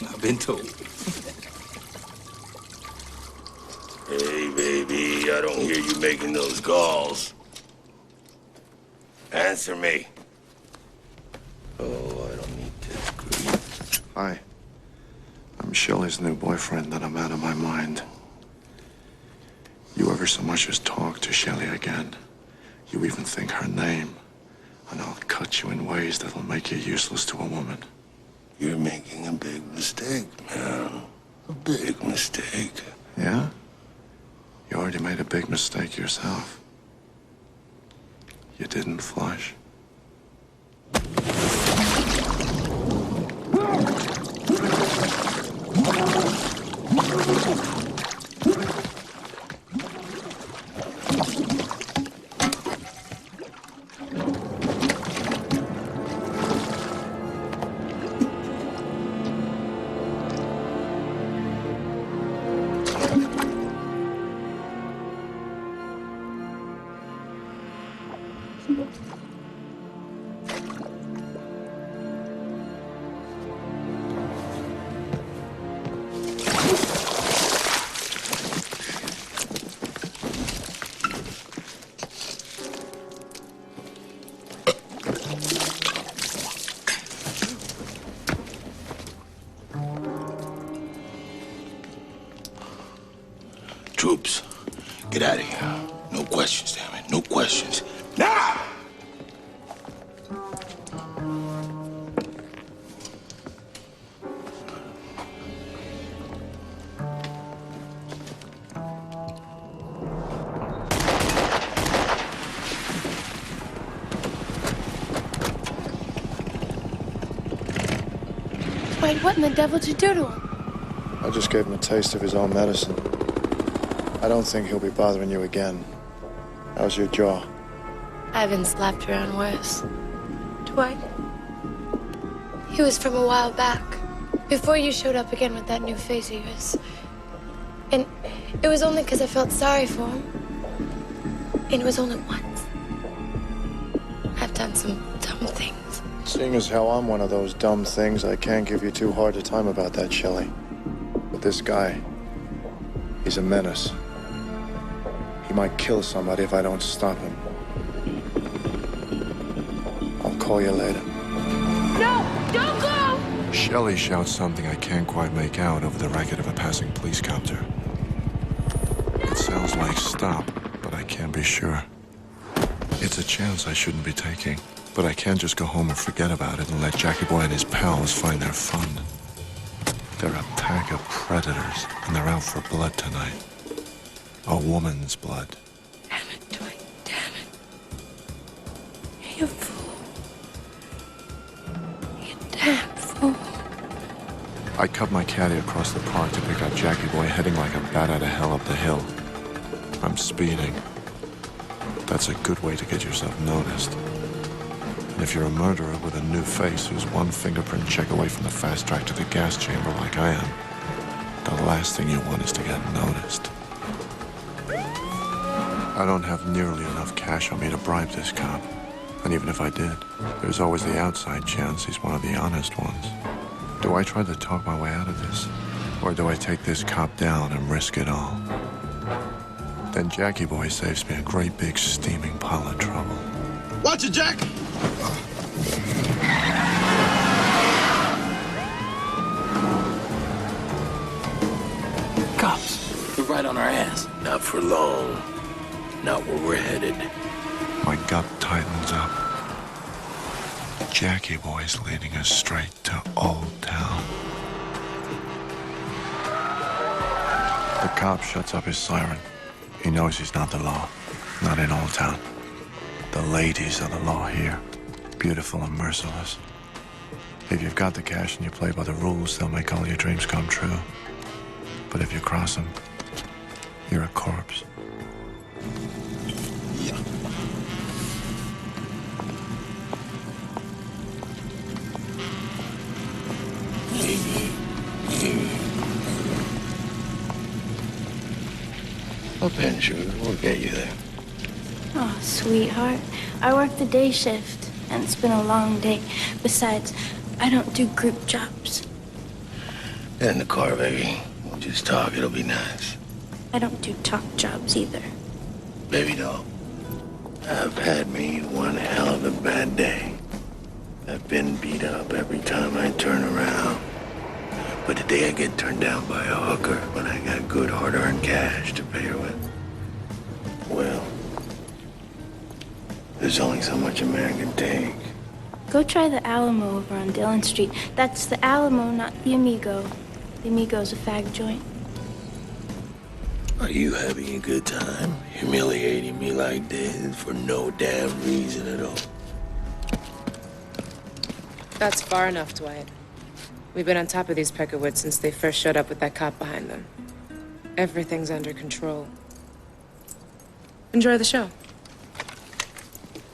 I've been told. Hey, baby, I don't hear you making those calls. Answer me. Oh, I don't need this grief. Hi. I'm Shelley's new boyfriend, and I'm out of my mind. You ever so much as talk to Shelley again, you even think her name, and I'll cut you in ways that'll make you useless to a woman. You're making a big mistake, man. A big mistake. Yeah? You already made a big mistake yourself. You didn't flush. Troops, get out of here. No questions, damn it. No questions. Now! Wait, what in the devil did you do to him? I just gave him a taste of his own medicine. I don't think he'll be bothering you again. How's your jaw? I've been slapped around worse. Dwight? He was from a while back. Before you showed up again with that new face of yours. And it was only because I felt sorry for him. And it was only once. I've done some dumb things. Seeing as how I'm one of those dumb things, I can't give you too hard a time about that, Shelley. But this guy, he's a menace. He might kill somebody if I don't stop him. I'll call you later. No! Don't go! Shelley shouts something I can't quite make out over the racket of a passing police copter. It sounds like stop, but I can't be sure. It's a chance I shouldn't be taking, but I can't just go home and forget about it and let Jackie Boy and his pals find their fun. They're a pack of predators, and they're out for blood tonight. A woman's blood. Damn it, Dwight. Damn it. You fool. You damn fool. I cut my caddy across the park to pick up Jackie Boy, heading like a bat out of hell up the hill. I'm speeding. That's a good way to get yourself noticed. And if you're a murderer with a new face who's one fingerprint check away from the fast track to the gas chamber like I am, the last thing you want is to get noticed. I don't have nearly enough cash on me to bribe this cop. And even if I did, there's always the outside chance he's one of the honest ones. Do I try to talk my way out of this? Or do I take this cop down and risk it all? Then Jackie Boy saves me a great big steaming pile of trouble. Watch it, Jack! Cops, they're right on our ass. Not for long. Not where we're headed. My gut tightens up. Jackie boy's leading us straight to Old Town. The cop shuts up his siren. He knows he's not the law. Not in Old Town. The ladies are the law here. Beautiful and merciless. If you've got the cash and you play by the rules, they'll make all your dreams come true. But if you cross them, you're a corpse. Yeah. Up in, sugar. We'll get you there. Oh, sweetheart. I work the day shift, and it's been a long day. Besides, I don't do group jobs. Get in the car, baby. We'll just talk. It'll be nice. I don't do talk jobs either. Baby doll, I've had me one hell of a bad day. I've been beat up every time I turn around. But the day I get turned down by a hooker when I got good hard-earned cash to pay her with, well, there's only so much a man can take. Go try the Alamo over on Dillon Street. That's the Alamo, not the Amigo. The Amigo's a fag joint. Are you having a good time humiliating me like this for no damn reason at all? That's far enough, Dwight. We've been on top of these Peckerwoods since they first showed up with that cop behind them. Everything's under control. Enjoy the show.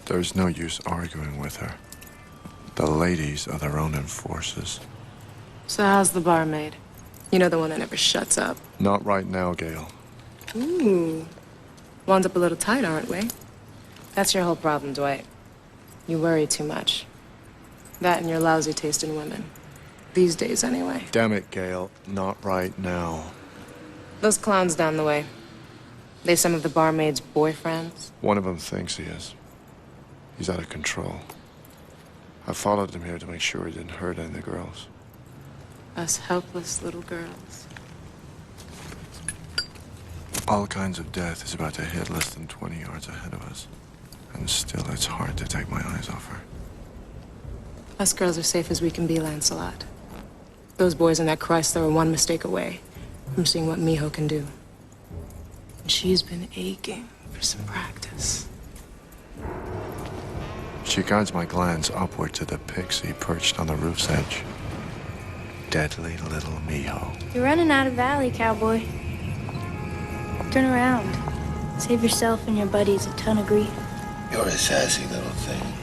There's no use arguing with her. The ladies are their own enforcers. So how's the barmaid? You know, the one that never shuts up. Not right now, Gail. Ooh. Wound up a little tight, aren't we? That's your whole problem, Dwight. You worry too much. That and your lousy taste in women. These days, anyway. Damn it, Gail. Not right now. Those clowns down the way. They some of the barmaid's boyfriends? One of them thinks he is. He's out of control. I followed him here to make sure he didn't hurt any of the girls. Us helpless little girls. All kinds of death is about to hit less than 20 yards ahead of us. And still, it's hard to take my eyes off her. Us girls are safe as we can be, Lancelot. Those boys in that Chrysler are one mistake away from seeing what Mijo can do. And she's been aching for some practice. She guides my glance upward to the pixie perched on the roof's edge. Deadly little Mijo. You're running out of valley, cowboy. Turn around. Save yourself and your buddies a ton of grief. You're a sassy little thing.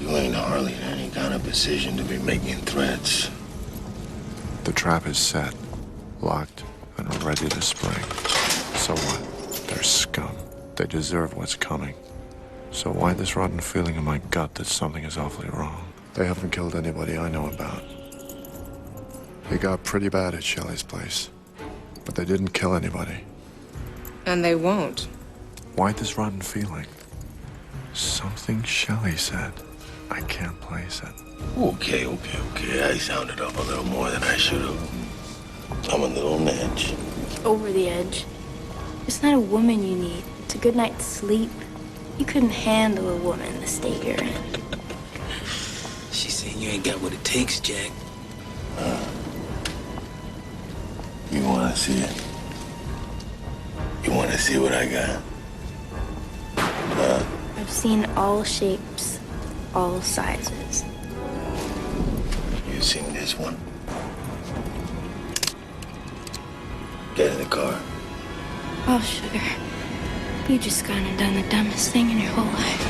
You ain't hardly in any kind of position to be making threats. The trap is set, locked, and ready to spring. So what? They're scum. They deserve what's coming. So why this rotten feeling in my gut that something is awfully wrong? They haven't killed anybody I know about. It got pretty bad at Shelley's place, but they didn't kill anybody. And they won't. Why this rotten feeling? Something Shelley said. I can't place it. Okay. I sounded off a little more than I should have. I'm a little on edge. Over the edge. It's not a woman you need. It's a good night's sleep. You couldn't handle a woman the state you're in. She said you ain't got what it takes, Jack. You want to see it? You want to see what I got? I've seen all shapes, all sizes. You seen this one? Get in the car. Oh, sugar. You just gone and done the dumbest thing in your whole life.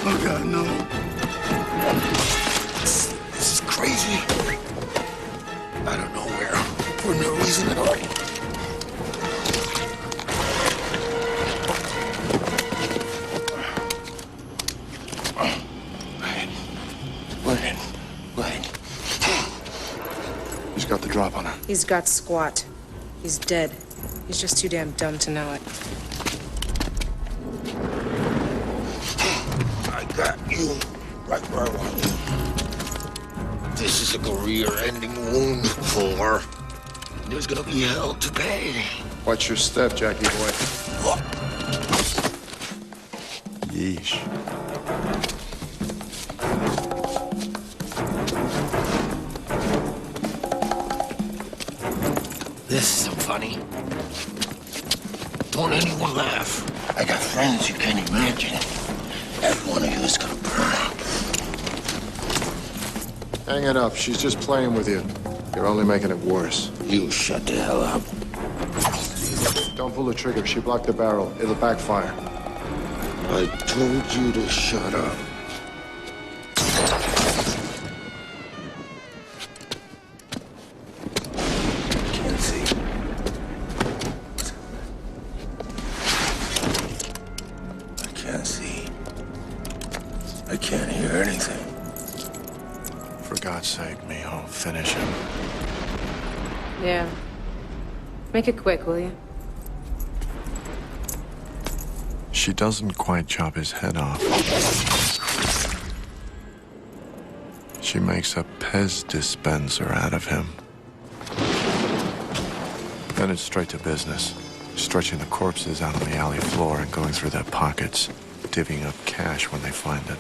Oh, God, no. This is crazy. I don't know where. For no reason at all. Wait. He's got the drop on her. He's got squat. He's dead. He's just too damn dumb to know it. got you right where I want you. This is a career-ending wound, for there's gonna be hell to pay. Watch your step, Jackie boy. Yeesh. This isn't funny. Don't anyone laugh. I got friends you can't imagine. Every one of you is gonna burn. Hang it up. She's just playing with you. You're only making it worse. You shut the hell up. Don't pull the trigger. She blocked the barrel. It'll backfire. I told you to shut up. Can't see. I can't see. I can't hear anything. For God's sake, Mijo, finish him. Yeah. Make it quick, will you? She doesn't quite chop his head off. She makes a Pez dispenser out of him. Then it's straight to business, stretching the corpses out on the alley floor and going through their pockets, divvying up cash when they find it.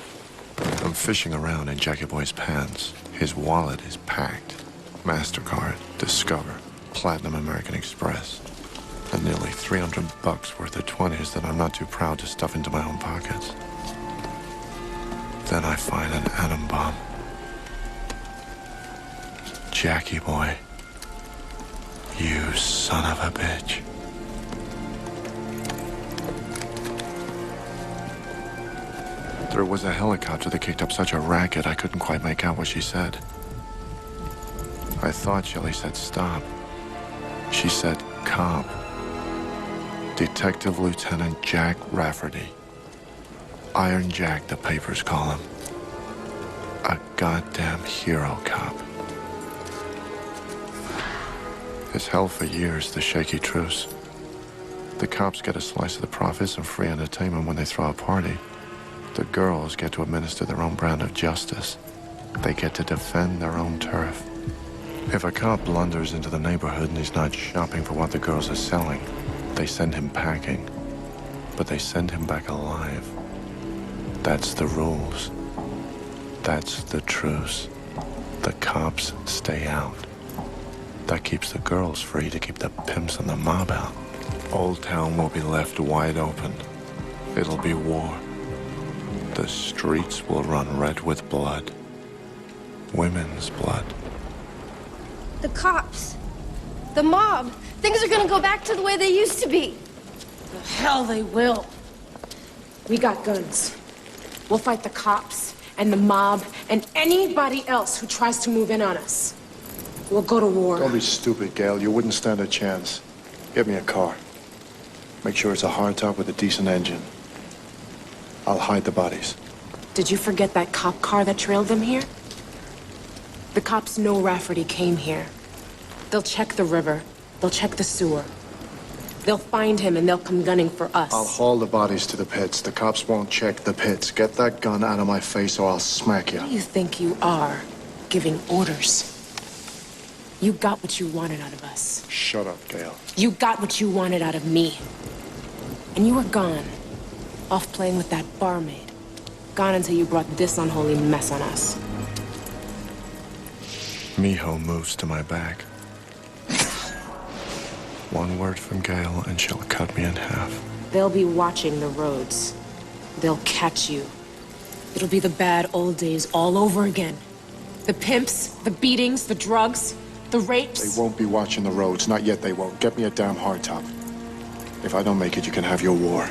I'm fishing around in Jackie Boy's pants. His wallet is packed. MasterCard, Discover, Platinum American Express. And nearly $300 worth of 20s that I'm not too proud to stuff into my own pockets. Then I find an atom bomb. Jackie Boy, you son of a bitch. There was a helicopter that kicked up such a racket I couldn't quite make out what she said. I thought Shelley said stop. She said cop. Detective Lieutenant Jack Rafferty. Iron Jack, the papers call him. A goddamn hero cop. It's hell for years, the shaky truce. The cops get a slice of the profits and free entertainment when they throw a party. The girls get to administer their own brand of justice. They get to defend their own turf. If a cop blunders into the neighborhood and he's not shopping for what the girls are selling, they send him packing. But they send him back alive. That's the rules. That's the truce. The cops stay out. That keeps the girls free to keep the pimps and the mob out. Old Town will be left wide open. It'll be war. The streets will run red with blood. Women's blood. The cops. The mob. Things are gonna go back to the way they used to be. The hell they will. We got guns. We'll fight the cops and the mob and anybody else who tries to move in on us. We'll go to war. Don't be stupid, Gail. You wouldn't stand a chance. Get me a car. Make sure it's a hardtop with a decent engine. I'll hide the bodies. Did you forget that cop car that trailed them here? The cops know Rafferty came here. They'll check the river. They'll check the sewer. They'll find him and they'll come gunning for us. I'll haul the bodies to the pits. The cops won't check the pits. Get that gun out of my face or I'll smack you. Who do you think you are, giving orders? You got what you wanted out of us. Shut up, Gail. You got what you wanted out of me. And you were gone. Off playing with that barmaid. Gone until you brought this unholy mess on us. Mijo moves to my back. One word from Gail and she'll cut me in half. They'll be watching the roads. They'll catch you. It'll be the bad old days all over again. The pimps, the beatings, the drugs, the rapes. They won't be watching the roads. Not yet they won't. Get me a damn hardtop. If I don't make it, you can have your war.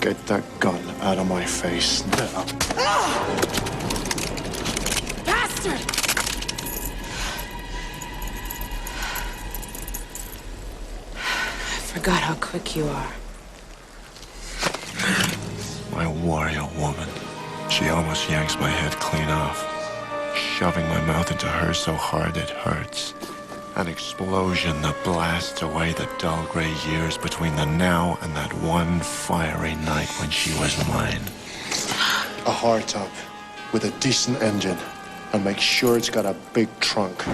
Get that gun out of my face now. Bastard! I forgot how quick you are. My warrior woman. She almost yanks my head clean off, shoving my mouth into hers so hard it hurts. An explosion that blasts away the dull gray years between the now and that one fiery night when she was mine. A hardtop with a decent engine, and make sure it's got a big trunk.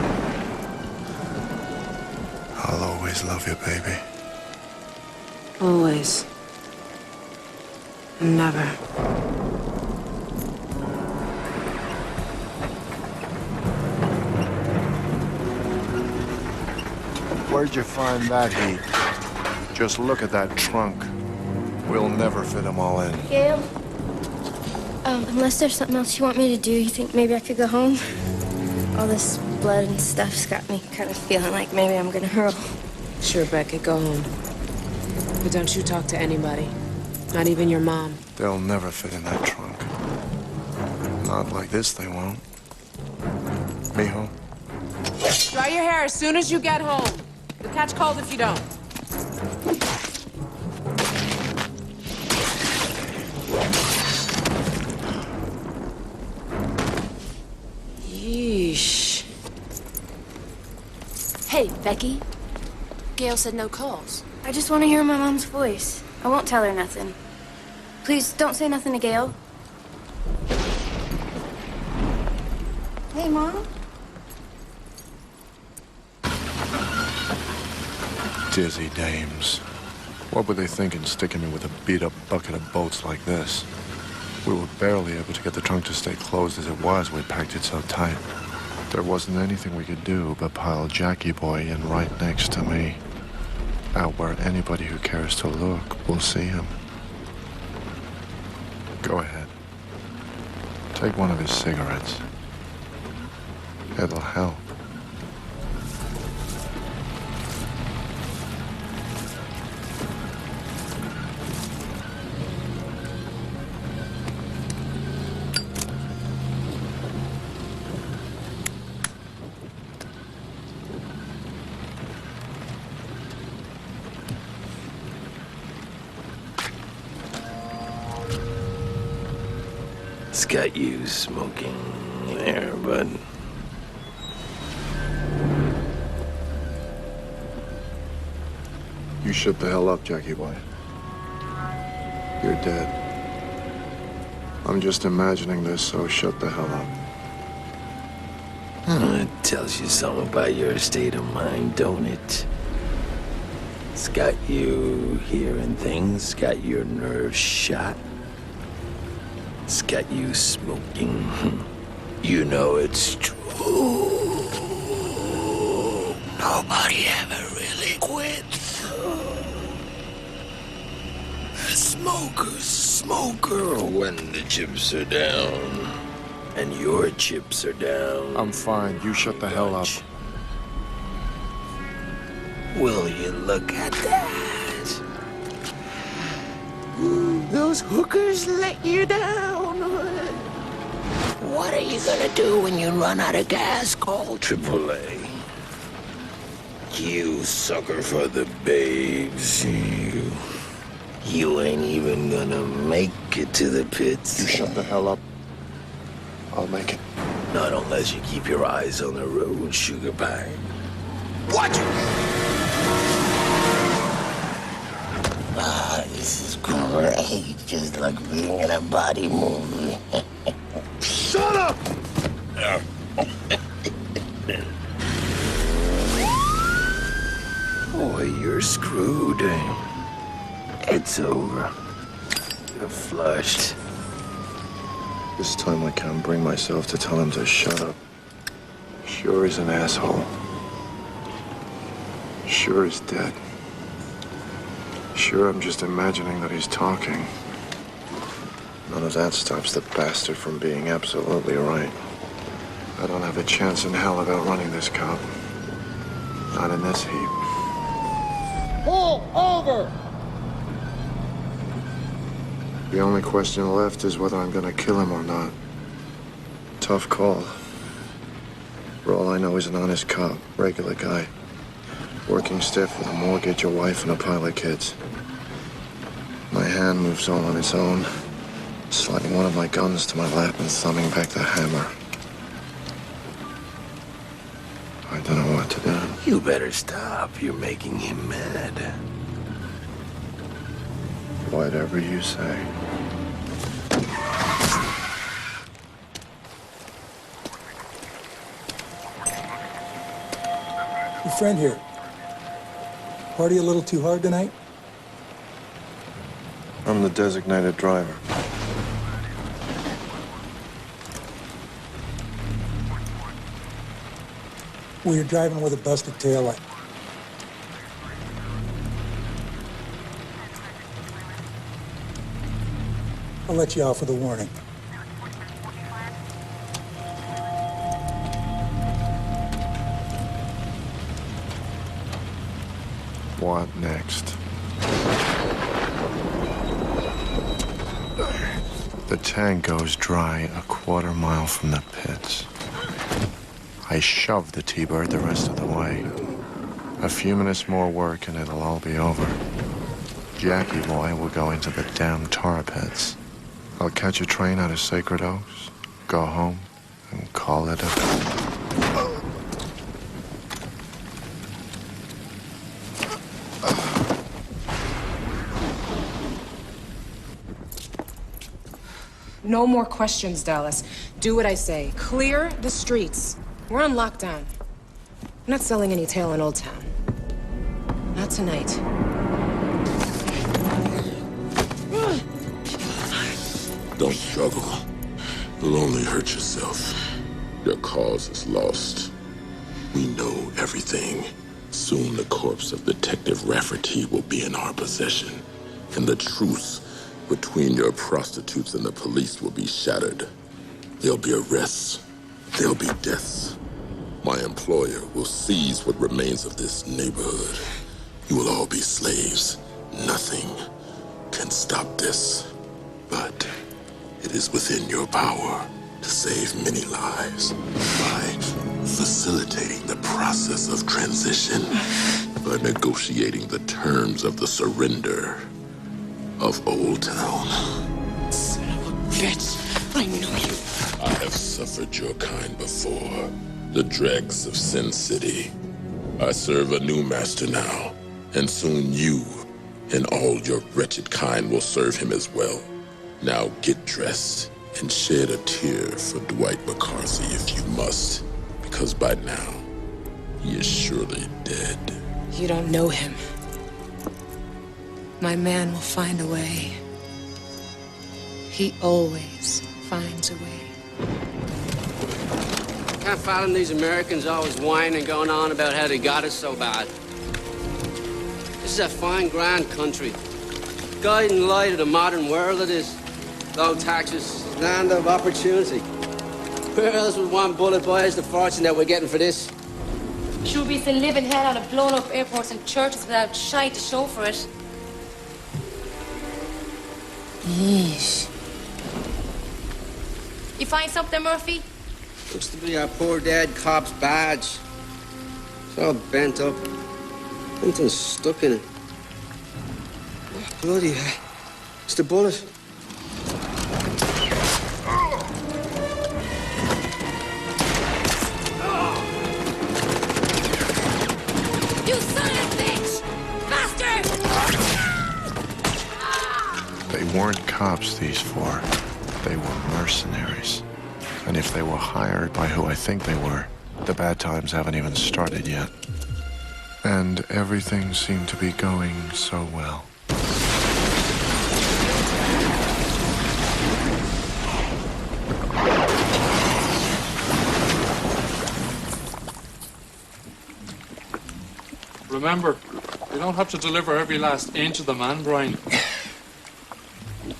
I'll always love you, baby. Always. Never. Where'd you find that heat? Just look at that trunk. We'll never fit them all in. Gail? Unless there's something else you want me to do, you think maybe I could go home? All this blood and stuff's got me kind of feeling like maybe I'm gonna hurl. Sure, Beckett, go home. But don't you talk to anybody. Not even your mom. They'll never fit in that trunk. Not like this, they won't. Mijo? Dry your hair as soon as you get home. You'll catch cold if you don't. Yeesh. Hey, Becky. Gail said no calls. I just want to hear my mom's voice. I won't tell her nothing. Please, don't say nothing to Gail. Hey, Mom. Dizzy dames. What were they thinking, sticking me with a beat-up bucket of boats like this? We were barely able to get the trunk to stay closed as it was. We packed it so tight. There wasn't anything we could do but pile Jackie Boy in right next to me. Out where anybody who cares to look will see him. Go ahead. Take one of his cigarettes. It'll help. It's got you smoking there, bud. You shut the hell up, Jackie Boy. You're dead. I'm just imagining this, so shut the hell up. It tells you something about your state of mind, don't it? It's got you hearing things, got your nerves shot. It's got you smoking. You know it's true. Nobody ever really quits. A smoker's a smoker when the chips are down. And your chips are down. I'm fine. You shut the hell up. Will you look at that? Those hookers let you down. What are you gonna do when you run out of gas? Call AAA. You sucker for the babes. You ain't even gonna make it to the pits. You shut the hell up. I'll make it. Not unless you keep your eyes on the road, sugar pie. Watch it! Ah, this is great. Just like being in a body movie. Shut up! Boy, you're screwed. It's over. You're flushed. This time I can't bring myself to tell him to shut up. Sure he's an asshole. Sure he's dead. Sure I'm just imagining that he's talking. None of that stops the bastard from being absolutely right. I don't have a chance in hell of outrunning this cop. Not in this heap. Pull over! The only question left is whether I'm gonna kill him or not. Tough call. For all I know, he's an honest cop, regular guy. Working stiff with a mortgage, a wife, and a pile of kids. My hand moves all on its own, sliding one of my guns to my lap and thumbing back the hammer. I don't know what to do. You better stop. You're making him mad. Whatever you say. Your friend here. Party a little too hard tonight? I'm the designated driver. Well, you're driving with a busted taillight. I'll let you off with a warning. What next? The tank goes dry a quarter mile from the pits. I shove the T-bird the rest of the way. A few minutes more work and it'll all be over. Jackie boy will go into the damn tar pits. I'll catch a train out of Sacred Oaks, go home, and call it a... No more questions, Dallas. Do what I say. Clear the streets. We're on lockdown. We're not selling any tail in Old Town. Not tonight. Don't struggle. You'll only hurt yourself. Your cause is lost. We know everything. Soon the corpse of Detective Rafferty will be in our possession, and the truce between your prostitutes and the police will be shattered. There'll be arrests. There'll be deaths. My employer will seize what remains of this neighborhood. You will all be slaves. Nothing can stop this. But it is within your power to save many lives by facilitating the process of transition, by negotiating the terms of the surrender of Old Town. Son of a bitch! I know you. I have suffered your kind before. The dregs of Sin City. I serve a new master now, and soon you and all your wretched kind will serve him as well. Now get dressed and shed a tear for Dwight McCarthy if you must, because by now, he is surely dead. You don't know him. My man will find a way. He always finds a way. Can't fathom these Americans always whining and going on about how they got us so bad. This is a fine, grand country. Guiding light of the modern world it is. Low taxes, land of opportunity. Where else would one bullet buy us the fortune that we're getting for this? Sure beats the living hell out of blown up airports and churches without shite to show for it. Yeesh. You find something, Murphy? Looks to be our poor dead cop's badge. It's all bent up. Something's stuck in it. Oh, bloody hell. It's the bullet. You son of a bitch! Bastard! They weren't cops, these four. They were mercenaries. And if they were hired by who I think they were, the bad times haven't even started yet. And everything seemed to be going so well. Remember, you don't have to deliver every last inch of the man, Brian.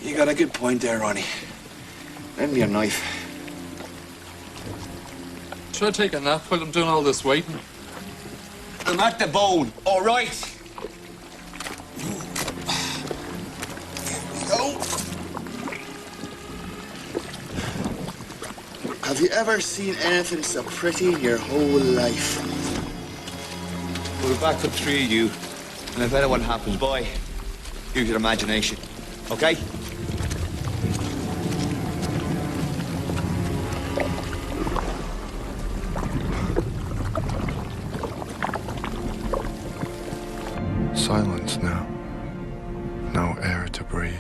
You got a good point there, Ronnie. Lend me your knife. Should I take a nap while I'm doing all this waiting? I'm at the bone, all right? Go. Have you ever seen anything so pretty in your whole life? We're back to three of you, and if anyone happens by, use your imagination, okay? Silence now. No air to breathe.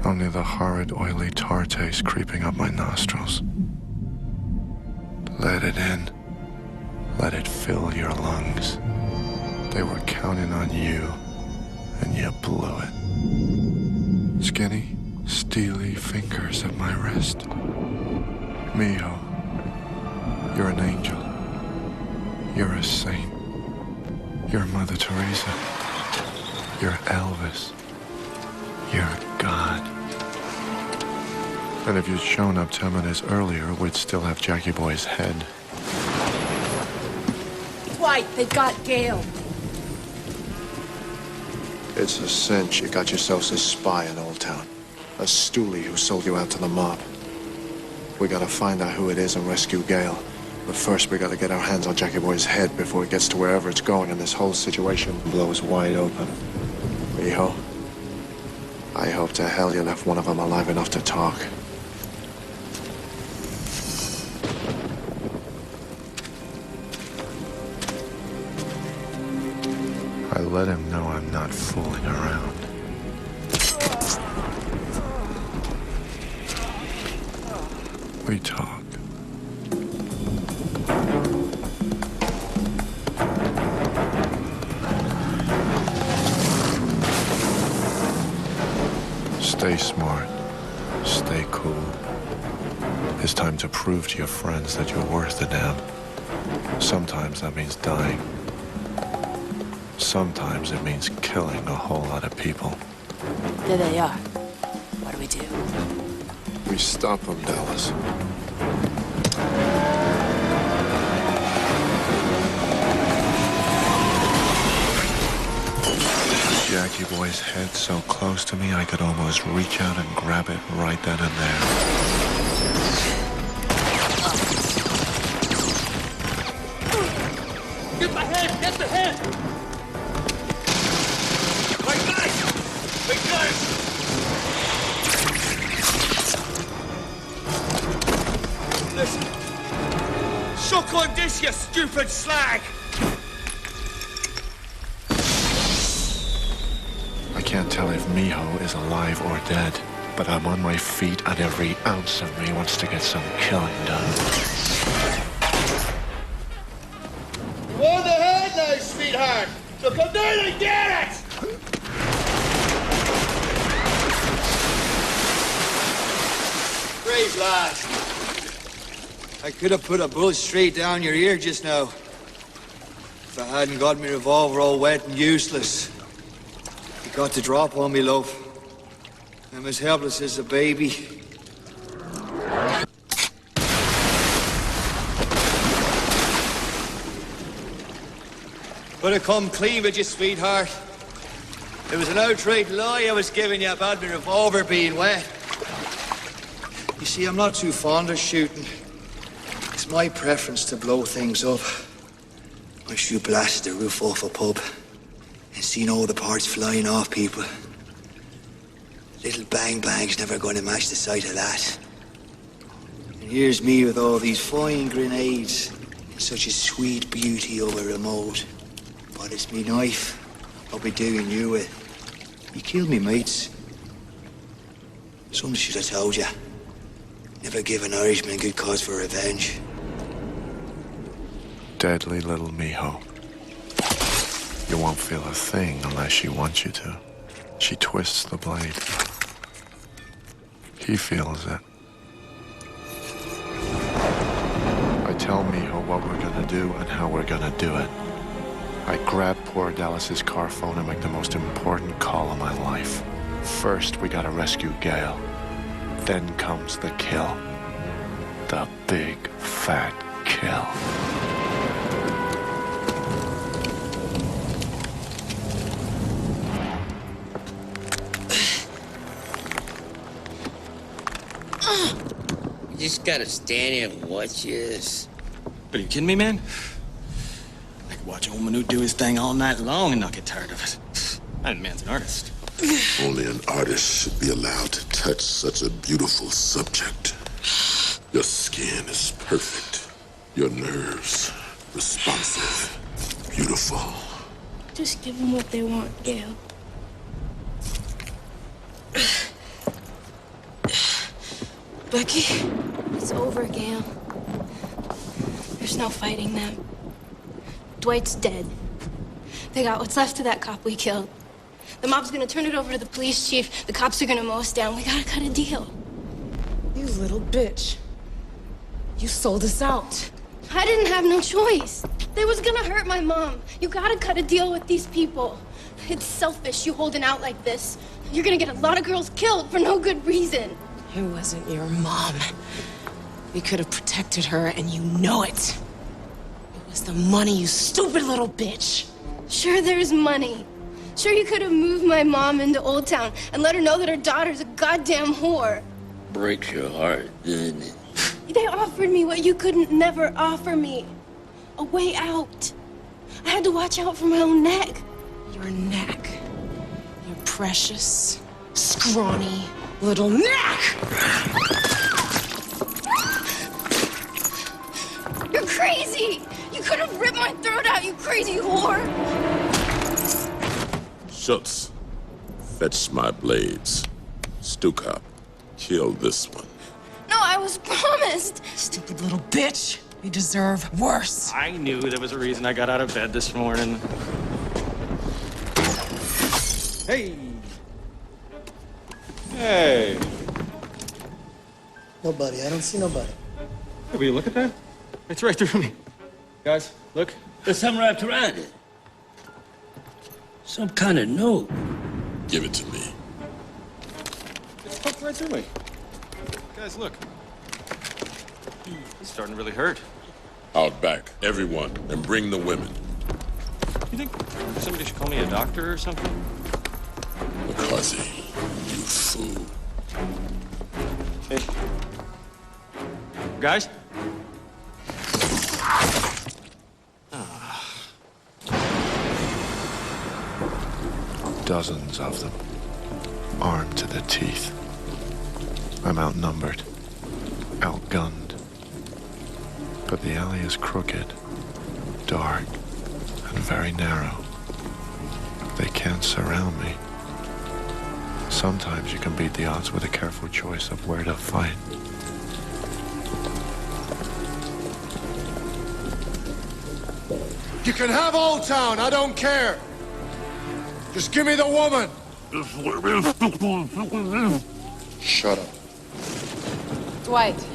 Only the horrid, oily tar taste creeping up my nostrils. Let it in. Let it fill your lungs. They were counting on you, and you blew it. Skinny, steely fingers at my wrist. Mijo, you're an angel. You're a saint. You're Mother Teresa. You're Elvis. You're God. And if you'd shown up 10 minutes earlier, we'd still have Jackie Boy's head. Dwight, they've got Gale. It's a cinch you got yourselves a spy in Old Town. A stoolie who sold you out to the mob. We gotta find out who it is and rescue Gale. But first, we gotta get our hands on Jackie Boy's head before it gets to wherever it's going and this whole situation blows wide open. Mijo, I hope to hell you left one of them alive enough to talk. I let him know I'm not fooling around. We talk. Stay smart. Stay cool. It's time to prove to your friends that you're worth a damn. Sometimes that means dying. Sometimes it means killing a whole lot of people. There they are. What do we do? We stop them, Dallas. Jackie Boy's head so close to me I could almost reach out and grab it right then and there. Get the head! Get the head! My guys! My guys! Listen. Suck on this, you stupid slag! I can't tell if Mijo is alive or dead, but I'm on my feet and every ounce of me wants to get some killing done. You want the head now, sweetheart? So come down and get it! Brave lad. I could have put a bullet straight down your ear just now. If I hadn't got my revolver all wet and useless. You got to drop on me, love. I'm as helpless as a baby. But I come clean with you, sweetheart. It was an outright lie I was giving you about my revolver being wet. You see, I'm not too fond of shooting. It's my preference to blow things up. I shoot blasted the roof off a pub and seen all the parts flying off people. Little bang-bang's never going to match the sight of that. And here's me with all these fine grenades and such a sweet beauty over a remote. But it's me knife I'll be doing you with. You killed me mates. Someone should have told you. Never give an Irishman good cause for revenge. Deadly little Mijo. You won't feel a thing unless she wants you to. She twists the blade. He feels it. I tell Mijo what we're gonna do and how we're gonna do it. I grab poor Dallas's car phone and make the most important call of my life. First, we gotta rescue Gale. Then comes the kill. The big, fat kill. You just gotta stand here and watch this. Are you kidding me, man? I could watch old Manu do his thing all night long and not get tired of it. That man's an artist. Only an artist should be allowed to touch such a beautiful subject. Your skin is perfect. Your nerves responsive. Beautiful. Just give them what they want, Gale. Becky? It's over, Gale. There's no fighting them. Dwight's dead. They got what's left of that cop we killed. The mob's gonna turn it over to the police chief. The cops are gonna mow us down. We gotta cut a deal. You little bitch. You sold us out. I didn't have no choice. They was gonna hurt my mom. You gotta cut a deal with these people. It's selfish, you holding out like this. You're gonna get a lot of girls killed for no good reason. It wasn't your mom. We could have protected her, and you know it. It was the money, you stupid little bitch. Sure, there's money. Sure, you could have moved my mom into Old Town and let her know that her daughter's a goddamn whore. Breaks your heart, doesn't it? They offered me what you couldn't never offer me. A way out. I had to watch out for my own neck. Your neck. Your precious, scrawny little neck! You're crazy! You could have ripped my throat out, you crazy whore! Schutz, fetch my blades. Stukop, kill this one. No, I was promised! Stupid little bitch! You deserve worse. I knew there was a reason I got out of bed this morning. Hey! Hey! Nobody. I don't see nobody. Hey, will you look at that? It's right through me. Guys, look. There's something wrapped around it. Some kind of note. Give it to me. It's poked right through me. Guys, look. It's starting to really hurt. Out back, everyone, and bring the women. You think somebody should call me a doctor or something? McCarthy, you fool. Hey. Guys? Dozens of them, armed to the teeth. I'm outnumbered, outgunned. But the alley is crooked, dark, and very narrow. They can't surround me. Sometimes you can beat the odds with a careful choice of where to fight. You can have Old Town, I don't care. Just give me the woman. Shut up. Dwight,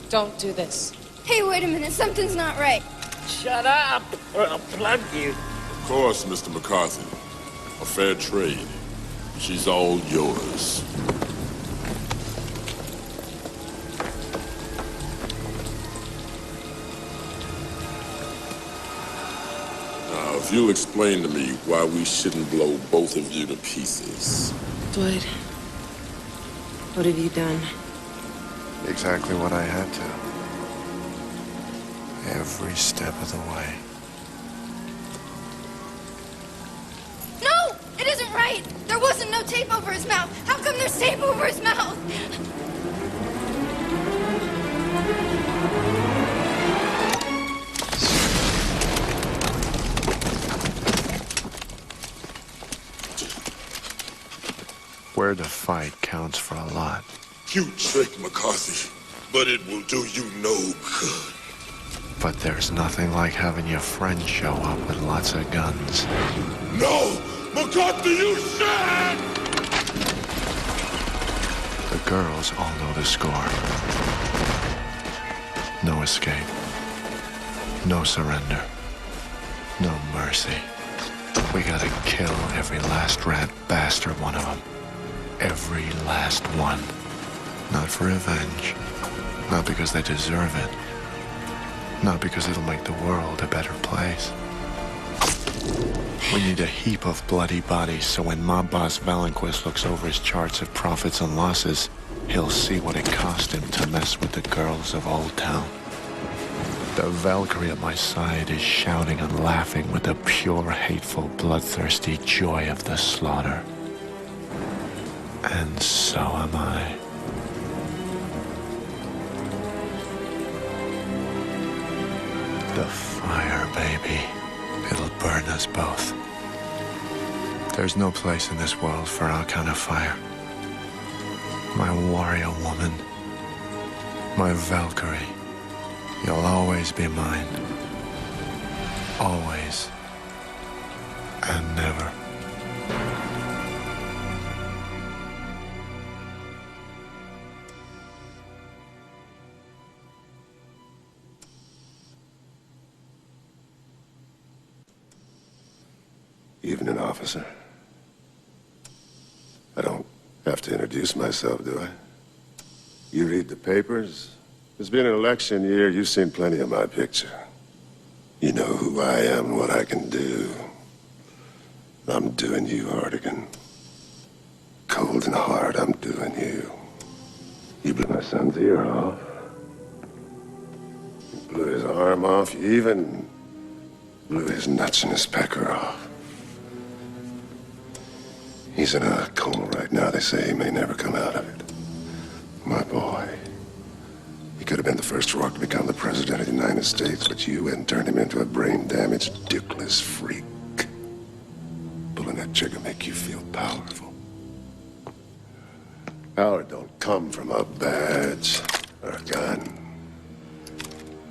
don't do this. Hey, wait a minute, something's not right. Shut up, or I'll plug you. Of course, Mr. McCarthy. A fair trade. She's all yours. Now, if you'll explain to me why we shouldn't blow both of you to pieces. Dwight, what have you done? Exactly what I had to. Every step of the way. No! It isn't right! There wasn't no tape over his mouth! How come there's tape over his mouth? Where to fight counts for a lot. You trick, McCarthy, but it will do you no good. But there's nothing like having your friend show up with lots of guns. No! McCarthy, you shan't! The girls all know the score. No escape. No surrender. No mercy. We gotta kill every last rat bastard one of them. Every last one. Not for revenge. Not because they deserve it. Not because it'll make the world a better place. We need a heap of bloody bodies so when mob boss Valanquist looks over his charts of profits and losses, he'll see what it cost him to mess with the girls of Old Town. The Valkyrie at my side is shouting and laughing with the pure, hateful, bloodthirsty joy of the slaughter. And so am I. The fire, baby. It'll burn us both. There's no place in this world for our kind of fire. My warrior woman. My Valkyrie. You'll always be mine. Always. And never. Evening, officer. I don't have to introduce myself, do I? You read the papers? It's been an election year. You've seen plenty of my picture. You know who I am and what I can do. I'm doing you, Hardigan. Cold and hard, I'm doing you. You blew my son's ear off. You blew his arm off. You even blew his nuts and his pecker off. He's in a coma right now. They say he may never come out of it. My boy. He could have been the first Rourke to become the president of the United States, but you went and turned him into a brain-damaged, dickless freak. Pulling that trigger make you feel powerful. Power don't come from a badge or a gun.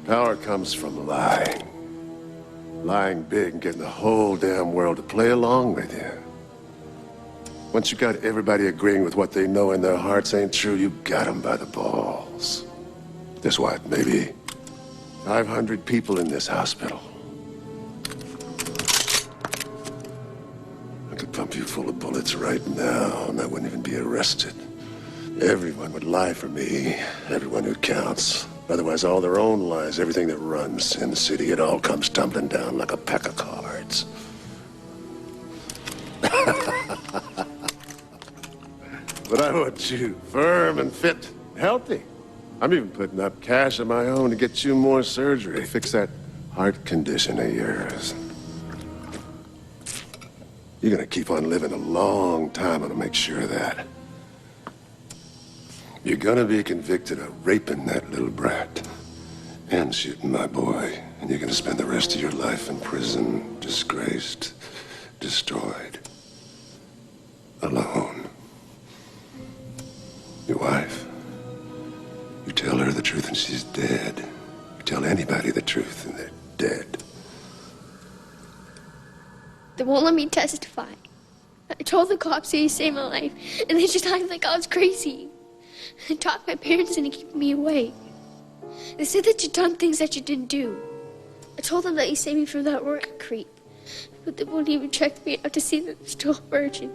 Power comes from lying. Lying big and getting the whole damn world to play along with you. Once you got everybody agreeing with what they know in their hearts ain't true, you got them by the balls. There's what, maybe 500 people in this hospital. I could pump you full of bullets right now, and I wouldn't even be arrested. Everyone would lie for me, everyone who counts. Otherwise, all their own lies, everything that runs in the city, it all comes tumbling down like a pack of cards. But I want you firm and fit, healthy. I'm even putting up cash of my own to get you more surgery. Fix that heart condition of yours. You're gonna keep on living a long time, and I'll make sure of that. You're gonna be convicted of raping that little brat and shooting my boy, and you're gonna spend the rest of your life in prison, disgraced, destroyed, alone. Your wife, you tell her the truth and she's dead. You tell anybody the truth and they're dead. They won't let me testify. I told the cops that he saved my life, and they just acted like I was crazy. I talked my parents into keeping me away. They said that you'd done things that you didn't do. I told them that you saved me from that Rourke creep, but they won't even check me out to see that I'm still a virgin.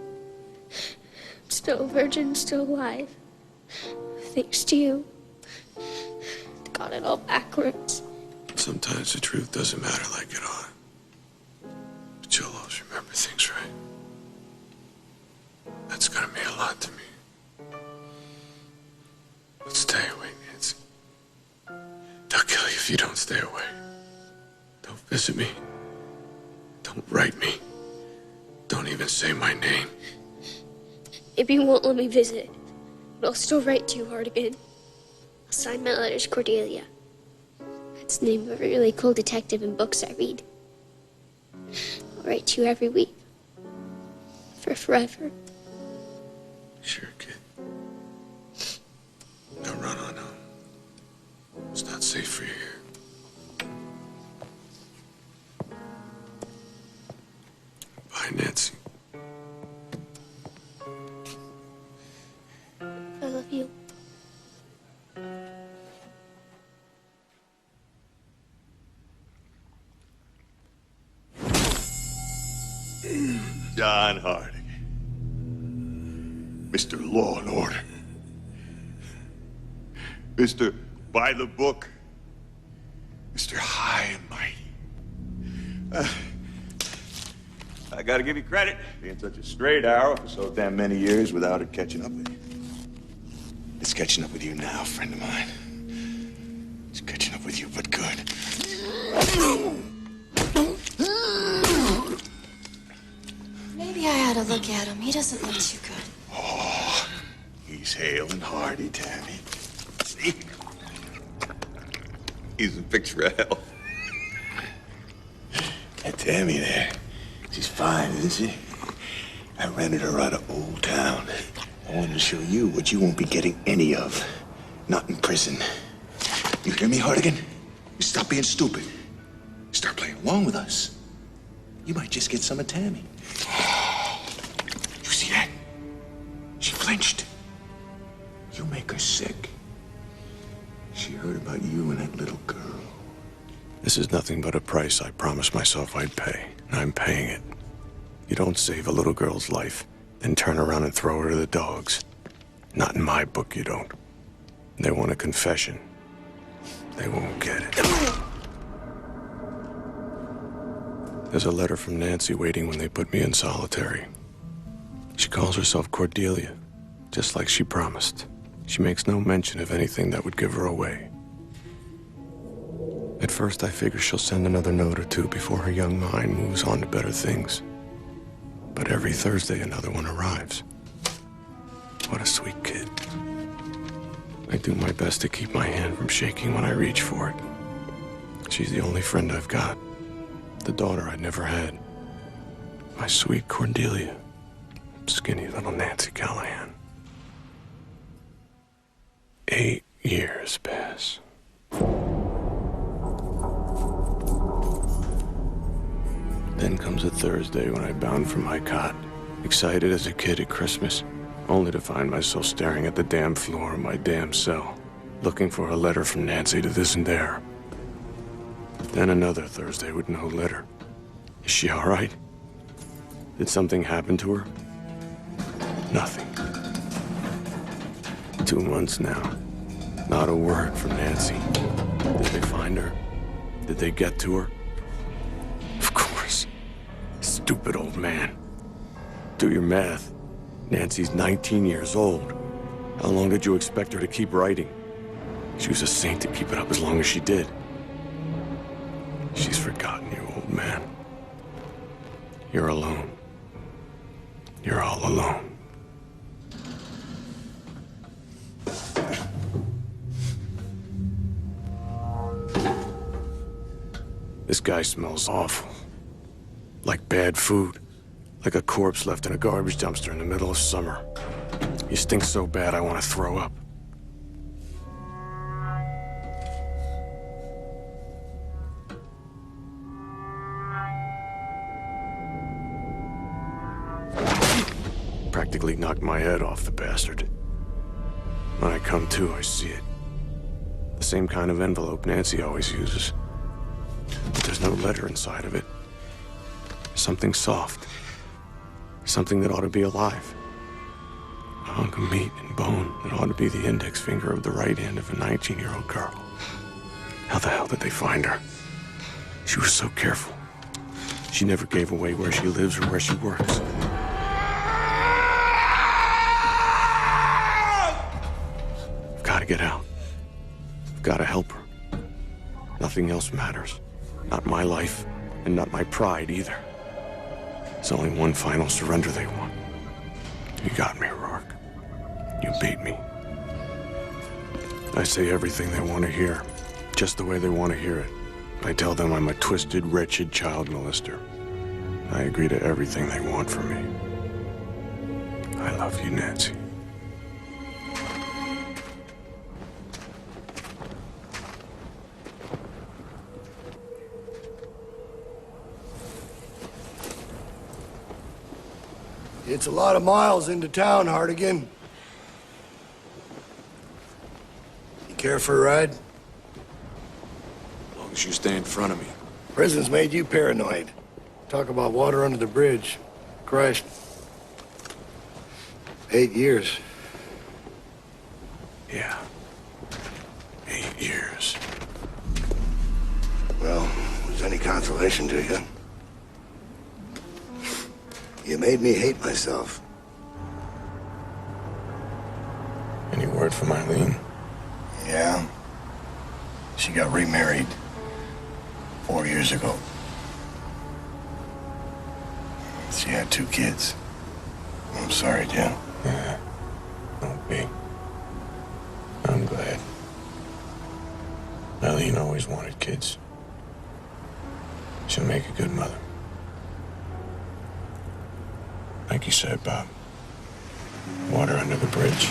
I'm still a virgin, still alive. Thanks to you. I got it all backwards. Sometimes the truth doesn't matter like it ought. But you'll always remember things, right? That's gonna mean a lot to me. But stay away, Nancy. They'll kill you if you don't stay away. Don't visit me. Don't write me. Don't even say my name. Maybe you won't let me visit, but I'll still write to you, Hardigan. I'll sign my letters Cordelia. That's the name of a really cool detective in books I read. I'll write to you every week. For forever. Sure, kid. Now run on home. It's not safe for you here. Bye, Nancy. I love you. John Hardigan. Mr. Law and Order. Mr. By the Book. Mr. High and Mighty. I gotta give you credit. Being such a straight arrow for so damn many years without it catching up with you. It's catching up with you now, friend of mine. It's catching up with you, but good. Maybe I ought to look at him. He doesn't look too good. Oh, he's hale and hearty, Tammy. See? He's a picture of health. That Tammy there, she's fine, isn't she? I rented her out of Old Town. I wanted to show you what you won't be getting any of. Not in prison. You hear me, Hardigan? You stop being stupid. Start playing along with us. You might just get some of Tammy. You see that? She flinched. You make her sick. She heard about you and that little girl. This is nothing but a price I promised myself I'd pay, and I'm paying it. You don't save a little girl's life, then turn around and throw her to the dogs. Not in my book, you don't. They want a confession. They won't get it. There's a letter from Nancy waiting when they put me in solitary. She calls herself Cordelia, just like she promised. She makes no mention of anything that would give her away. At first, I figure she'll send another note or two before her young mind moves on to better things. But every Thursday, another one arrives. What a sweet kid. I do my best to keep my hand from shaking when I reach for it. She's the only friend I've got. The daughter I never had. My sweet Cordelia. Skinny little Nancy Callahan. 8 years pass. Then comes a Thursday when I bound for my cot, excited as a kid at Christmas, only to find myself staring at the damn floor of my damn cell, looking for a letter from Nancy to this and there. Then another Thursday with no letter. Is she all right? Did something happen to her? Nothing. 2 months now. Not a word from Nancy. Did they find her? Did they get to her? Of course. Stupid old man. Do your math. Nancy's 19 years old. How long did you expect her to keep writing? She was a saint to keep it up as long as she did. She's forgotten you, old man. You're alone. You're all alone. This guy smells awful. Like bad food. Like a corpse left in a garbage dumpster in the middle of summer. He stinks so bad I want to throw up. Practically knocked my head off, the bastard. When I come to, I see it. The same kind of envelope Nancy always uses. But there's no letter inside of it. Something soft. Something that ought to be alive. A hunk of meat and bone that ought to be the index finger of the right hand of a 19-year-old girl. How the hell did they find her? She was so careful. She never gave away where she lives or where she works. I've got to get out. I've got to help her. Nothing else matters. Not my life, and not my pride either. It's only one final surrender they want. You got me, Rourke. You beat me. I say everything they want to hear, just the way they want to hear it. I tell them I'm a twisted, wretched child molester. I agree to everything they want from me. I love you, Nancy. It's a lot of miles into town, Hardigan. You care for a ride? As long as you stay in front of me. Prison's made you paranoid. Talk about water under the bridge. Christ. 8 years. Yeah. 8 years. Well, if there's any consolation to you. You made me hate myself. Any word from Eileen? Yeah. She got remarried 4 years ago. She had 2 kids. I'm sorry, Jim. Yeah. Don't be. I'm glad. Eileen always wanted kids. She'll make a good mother. Like you said, Bob. Water under the bridge.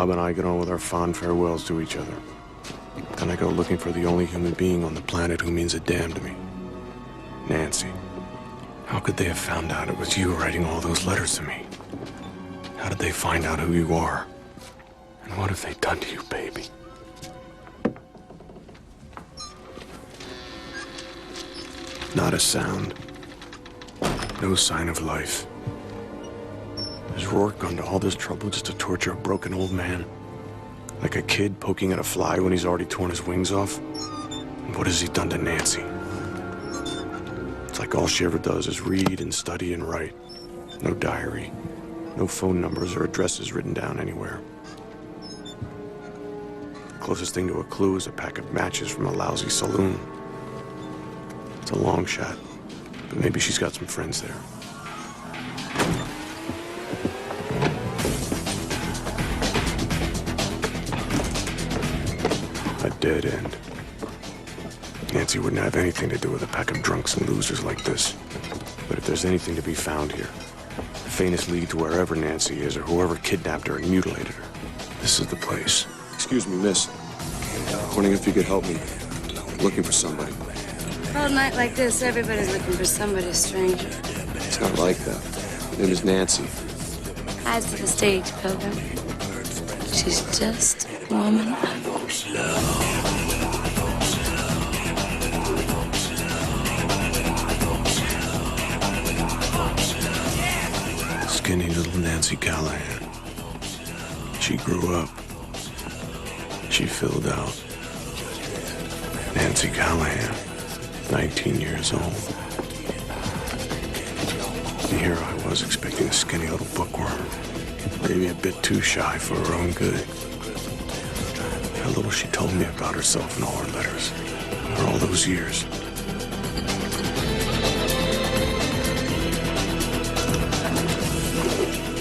Bob and I get on with our fond farewells to each other. Then I go looking for the only human being on the planet who means a damn to me. Nancy. How could they have found out it was you writing all those letters to me? How did they find out who you are? And what have they done to you, baby? Not a sound. No sign of life. Has Rourke gone to all this trouble just to torture a broken old man? Like a kid poking at a fly when he's already torn his wings off? And what has he done to Nancy? It's like all she ever does is read and study and write. No diary. No phone numbers or addresses written down anywhere. The closest thing to a clue is a pack of matches from a lousy saloon. It's a long shot, but maybe she's got some friends there. A dead end. Nancy wouldn't have anything to do with a pack of drunks and losers like this. But if there's anything to be found here, the faintest lead to wherever Nancy is or whoever kidnapped her and mutilated her, this is the place. Excuse me, miss. Wondering if you could help me. I'm looking for somebody. Cold night like this, everybody's looking for somebody, stranger. It's not like that. Her name is Nancy. Eyes to the stage, Pilgrim. She's just warming up. Skinny little Nancy Callahan. She grew up. She filled out. Nancy Callahan, 19 years old. And here I was expecting a skinny little bookworm. Maybe a bit too shy for her own good. How little she told me about herself in all her letters. For all those years.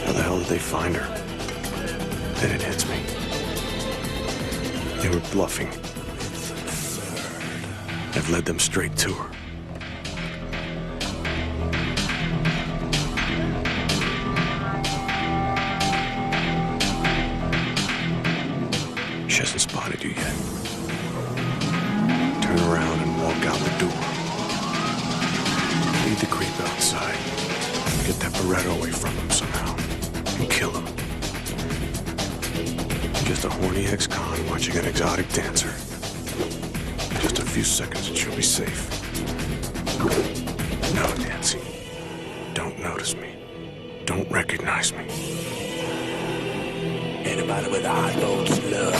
How the hell did they find her? Then it hits me. They were bluffing. I've led them straight to her. She hasn't spotted you yet. Turn around and walk out the door. Lead the creep outside. Get that Beretta away from him somehow. And kill him. Just a horny ex-con watching an exotic dancer. In just a few seconds and she'll be safe. No, Nancy. Don't notice me. Don't recognize me. Anybody with eyeballs love.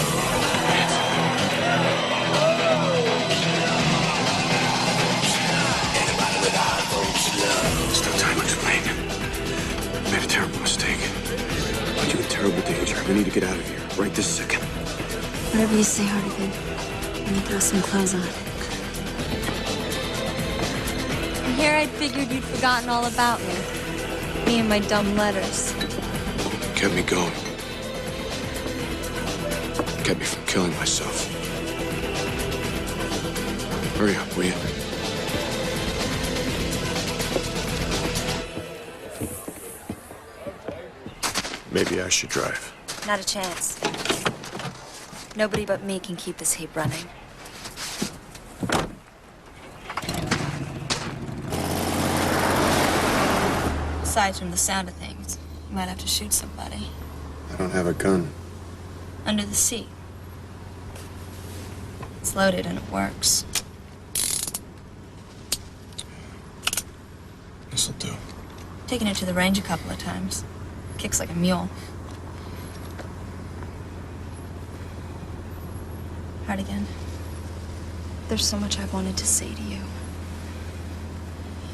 Anybody with eyeballs love. There's no time to explain. I made a terrible mistake. Put you in terrible danger. We need to get out of here. Right this second. Whatever you say, Hardigan. Let me throw some clothes on. And here I figured you'd forgotten all about me. Me and my dumb letters. Kept me going. Kept me from killing myself. Hurry up, will you? Maybe I should drive. Not a chance. Nobody but me can keep this heap running. Aside from the sound of things, you might have to shoot somebody. I don't have a gun. Under the seat. It's loaded and it works. This'll do. Taken it to the range a couple of times. Kicks like a mule. Hardigan, there's so much I've wanted to say to you.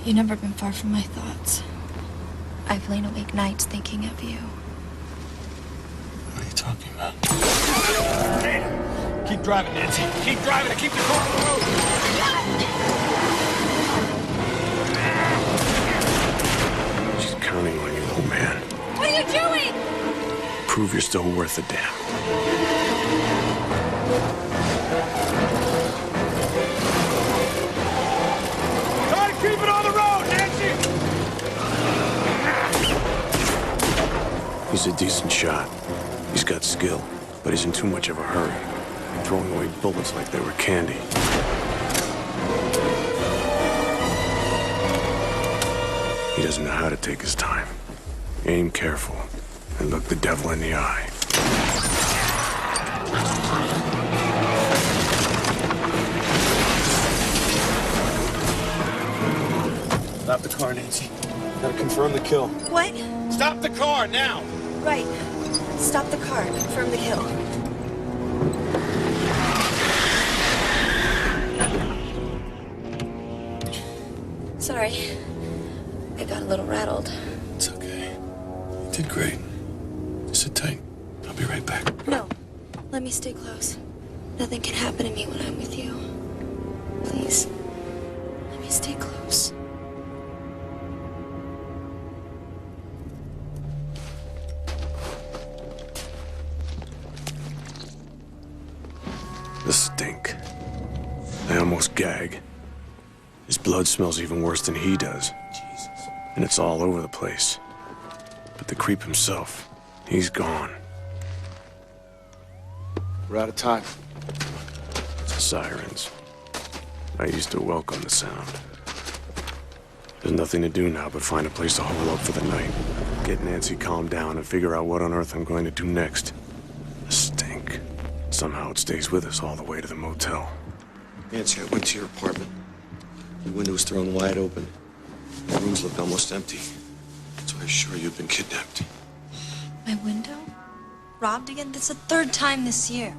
You've never been far from my thoughts. I've lain awake nights thinking of you. What are you talking about? Keep driving, Nancy. Keep driving and keep the car on the road. She's counting on you, old man. What are you doing? Prove you're still worth a damn. Try to keep it on the road, Nancy! He's a decent shot. He's got skill. But he's in too much of a hurry, throwing away bullets like they were candy. He doesn't know how to take his time. Aim careful, and look the devil in the eye. Stop the car, Nancy. Gotta confirm the kill. What? Stop the car, now! Right. Stop the car. Confirm the kill. Sorry. I got a little rattled. It's okay. You did great. Just sit tight. I'll be right back. No. Let me stay close. Nothing can happen to me when I'm with you. Please. Let me stay close. The stink. I almost gag. His blood smells even worse than he does. Jesus. And it's all over the place. But the creep himself, he's gone. We're out of time. Sirens. I used to welcome the sound. There's nothing to do now but find a place to hole up for the night. Get Nancy calmed down and figure out what on earth I'm going to do next. The stink. Somehow it stays with us all the way to the motel. Nancy, I went to your apartment. The window was thrown wide open. The rooms looked almost empty. So I was sure you'd been kidnapped. My window? Robbed again? That's the third time this year.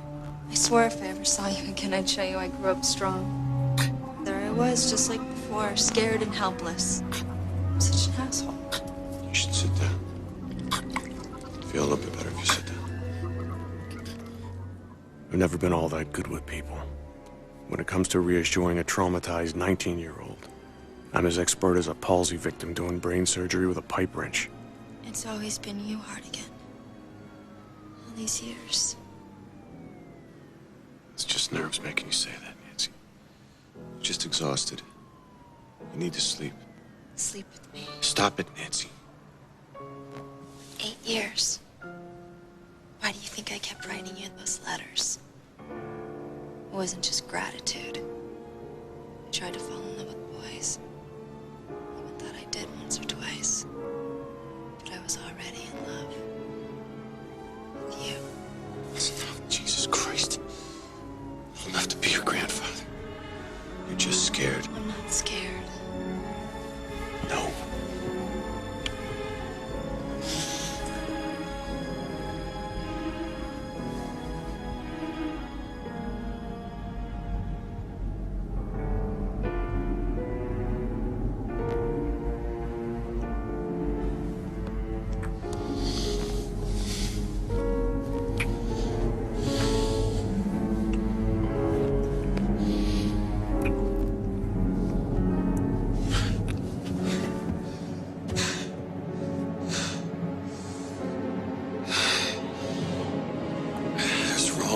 I swear if I ever saw you again, I'd show you I grew up strong. There I was, just like before, scared and helpless. I'm such an asshole. You should sit down. Feel a little bit better if you sit down. I've never been all that good with people. When it comes to reassuring a traumatized 19-year-old, I'm as expert as a palsy victim doing brain surgery with a pipe wrench. It's always been you, Hardigan. All these years. It's just nerves making you say that, Nancy. You're just exhausted. You need to sleep. Sleep with me. Stop it, Nancy. 8 years. Why do you think I kept writing you those letters? It wasn't just gratitude. I tried to fall in love with boys. Even thought I did once or twice. But I was already in love. With you. Listen, Jesus Christ. I don't have to be your grandfather. You're just scared. I'm not scared. No.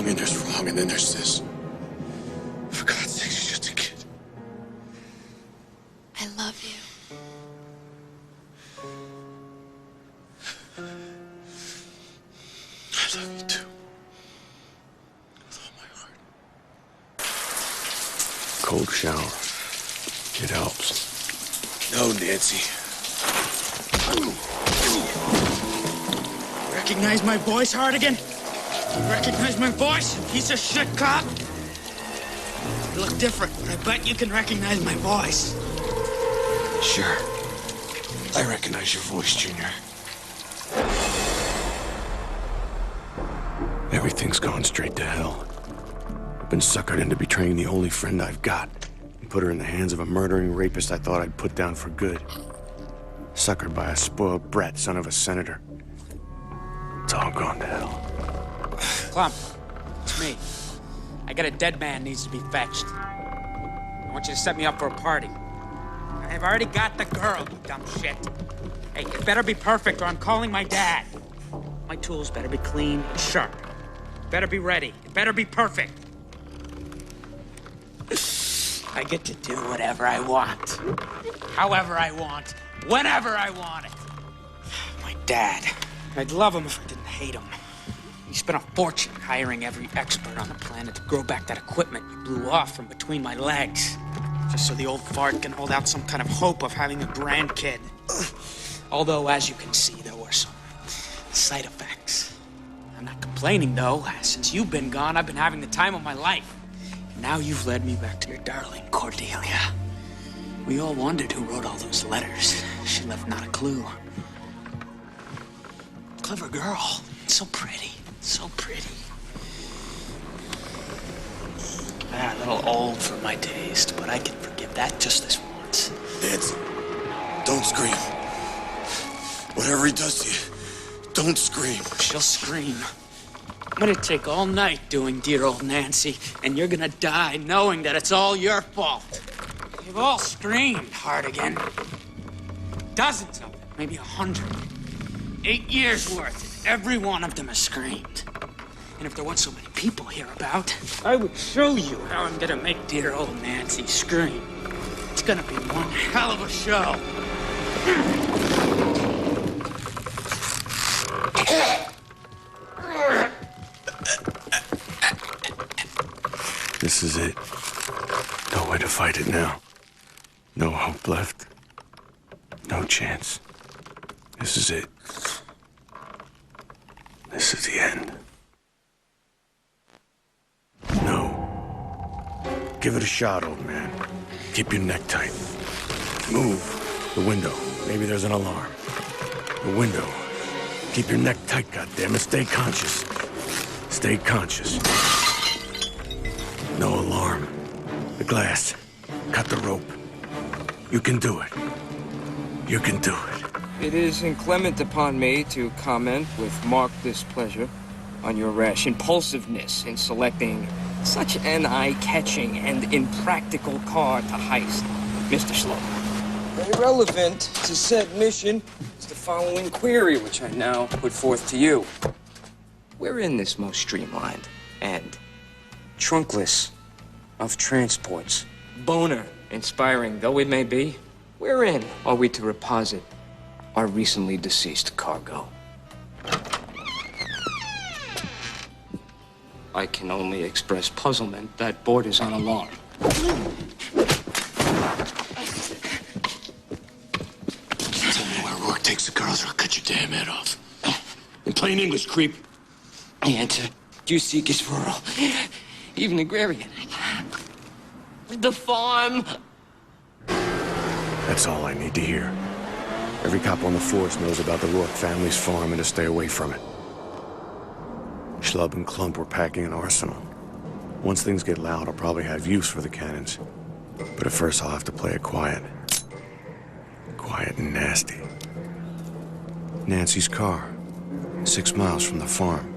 And there's wrong, and then there's this. For God's sake, she's just a kid. I love you. I love you too. With all my heart. Cold shower. It helps. No, Nancy. Recognize my voice, Hardigan? Recognize my voice, you piece of shit cop? You look different, but I bet you can recognize my voice. Sure. I recognize your voice, Junior. Everything's gone straight to hell. I've been suckered into betraying the only friend I've got and put her in the hands of a murdering rapist I thought I'd put down for good. Suckered by a spoiled brat son of a senator. It's all gone to hell. Clump, it's me. I got a dead man needs to be fetched. I want you to set me up for a party. I've already got the girl, you dumb shit. Hey, it better be perfect or I'm calling my dad. My tools better be clean and sharp. Better be ready. It better be perfect. I get to do whatever I want. However I want. Whenever I want it. My dad. I'd love him if I didn't hate him. You spent a fortune hiring every expert on the planet to grow back that equipment you blew off from between my legs. Just so the old fart can hold out some kind of hope of having a grandkid. Although, as you can see, there were some side effects. I'm not complaining, though. Since you've been gone, I've been having the time of my life. And now you've led me back to your darling Cordelia. We all wondered who wrote all those letters. She left not a clue. Clever girl. So pretty. So pretty. A little old for my taste, but I can forgive that just this once. Nancy, don't scream. Whatever he does to you, don't scream. She'll scream. I'm gonna take all night doing dear old Nancy, and you're gonna die knowing that it's all your fault. They've all screamed, Hardigan. Dozens of them, maybe 100. 8 years worth, and every one of them has screamed. And if there weren't so many people here about, I would show you how I'm gonna make dear old Nancy scream. It's gonna be one hell of a show. This is it. No way to fight it now. No hope left. No chance. This is it. This is the end. No. Give it a shot, old man. Keep your neck tight. Move. The window. Maybe there's an alarm. The window. Keep your neck tight, goddammit. Stay conscious. Stay conscious. No alarm. The glass. Cut the rope. You can do it. You can do it. It is inclement upon me to comment with marked displeasure on your rash impulsiveness in selecting such an eye-catching and impractical car to heist, Mr. Sloan. Irrelevant to said mission is the following query, which I now put forth to you. Wherein this most streamlined and trunkless of transports, boner-inspiring though it may be, wherein are we to reposit our recently deceased cargo? I can only express puzzlement that borders on alarm. Tell me where Rourke takes the girls or I'll cut your damn head off. In plain English, creep. The answer you seek is rural, even agrarian. The farm. That's all I need to hear. Every cop on the force knows about the Rourke family's farm and to stay away from it. Schlub and Clump were packing an arsenal. Once things get loud, I'll probably have use for the cannons. But at first, I'll have to play it quiet. Quiet and nasty. Nancy's car. 6 miles from the farm.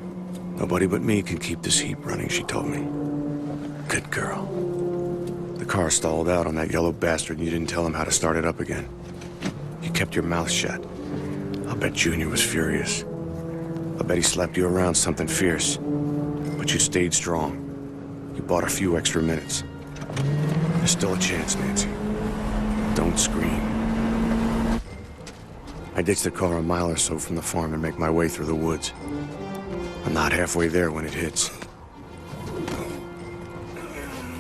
Nobody but me can keep this heap running, she told me. Good girl. The car stalled out on that yellow bastard and you didn't tell him how to start it up again. You kept your mouth shut. I'll bet Junior was furious. I'll bet he slapped you around something fierce. But you stayed strong. You bought a few extra minutes. There's still a chance, Nancy. Don't scream. I ditch the car a mile or so from the farm and make my way through the woods. I'm not halfway there when it hits.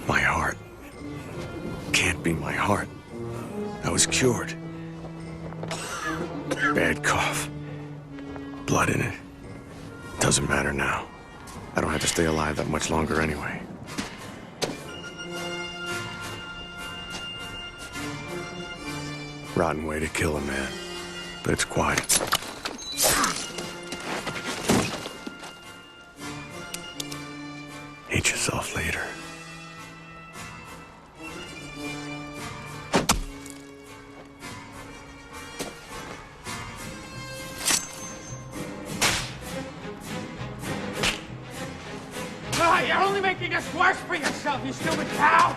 My heart. Can't be my heart. I was cured. Bad cough. Blood in it. Doesn't matter now. I don't have to stay alive that much longer anyway. Rotten way to kill a man. But it's quiet. Hate yourself later. You're only making this worse for yourself, you stupid cow!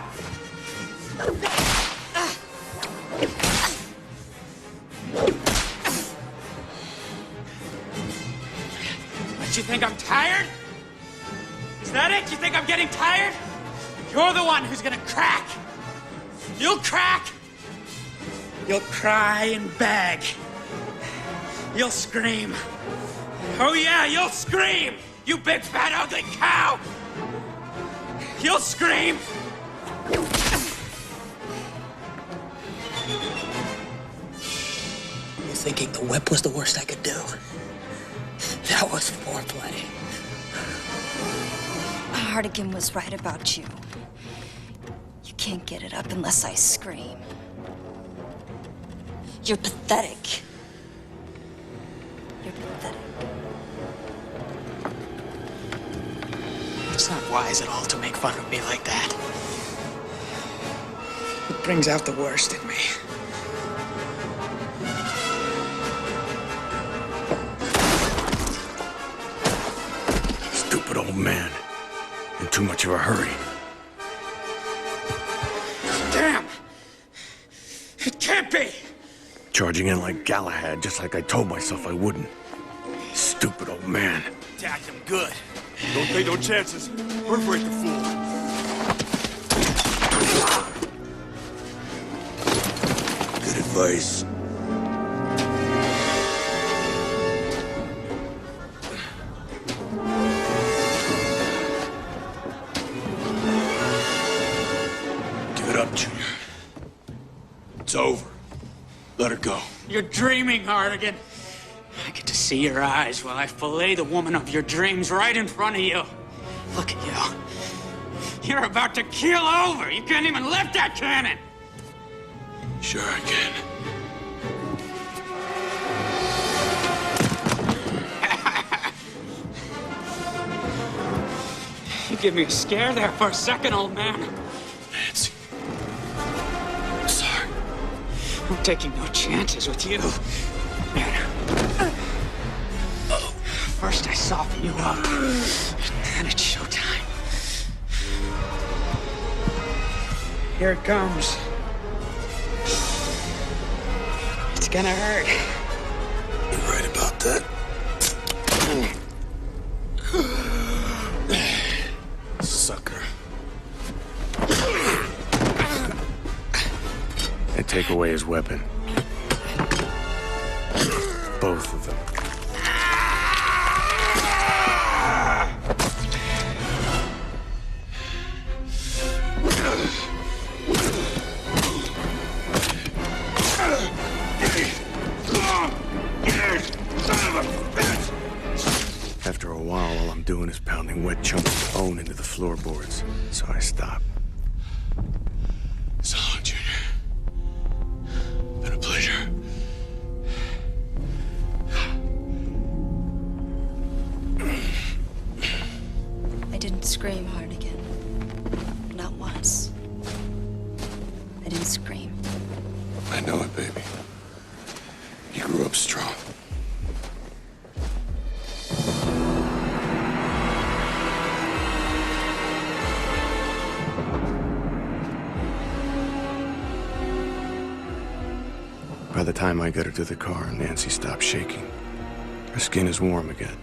What, you think I'm tired? Is that it? You think I'm getting tired? You're the one who's gonna crack. You'll crack. You'll cry and beg. You'll scream. Oh yeah, you'll scream! You big fat ugly cow! You'll scream! You're thinking the whip was the worst I could do? That was foreplay. Hartigan was right about you. You can't get it up unless I scream. You're pathetic. You're pathetic. It's not wise at all to make fun of me like that. It brings out the worst in me. Stupid old man. In too much of a hurry. Damn! It can't be! Charging in like Galahad, just like I told myself I wouldn't. Stupid old man. Attacked him good. Don't take no chances. Perforate the fool. Good advice. Give it up, Junior. It's over. Let her go. You're dreaming, Hartigan. I get to see your eyes while I fillet the woman of your dreams right in front of you. Look at you. You're about to keel over. You can't even lift that cannon. Sure I can. You give me a scare there for a second, old man. Nancy. I'm sorry. I'm taking no chances with you. First I soften you up, and it's showtime. Here it comes. It's gonna hurt. You're right about that. Sucker. And take away his weapon. Both of them. After a while, all I'm doing is pounding wet chunks of bone into the floorboards, so I stop. So long, Junior. Been a pleasure. I didn't scream hard again. Not once. I didn't scream. I know it, baby. You grew up strong. By the time I get her to the car, Nancy stops shaking. Her skin is warm again.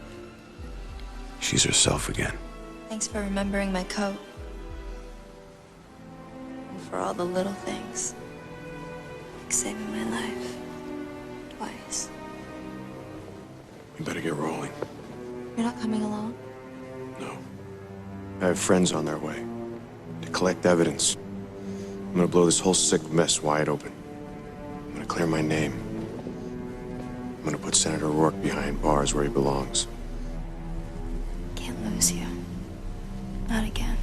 She's herself again. Thanks for remembering my coat. And for all the little things. Like saving my life. Twice. You better get rolling. You're not coming along? No. I have friends on their way to collect evidence. I'm gonna blow this whole sick mess wide open. I'm gonna clear my name. I'm gonna put Senator Rourke behind bars where he belongs. Can't lose you. Not again.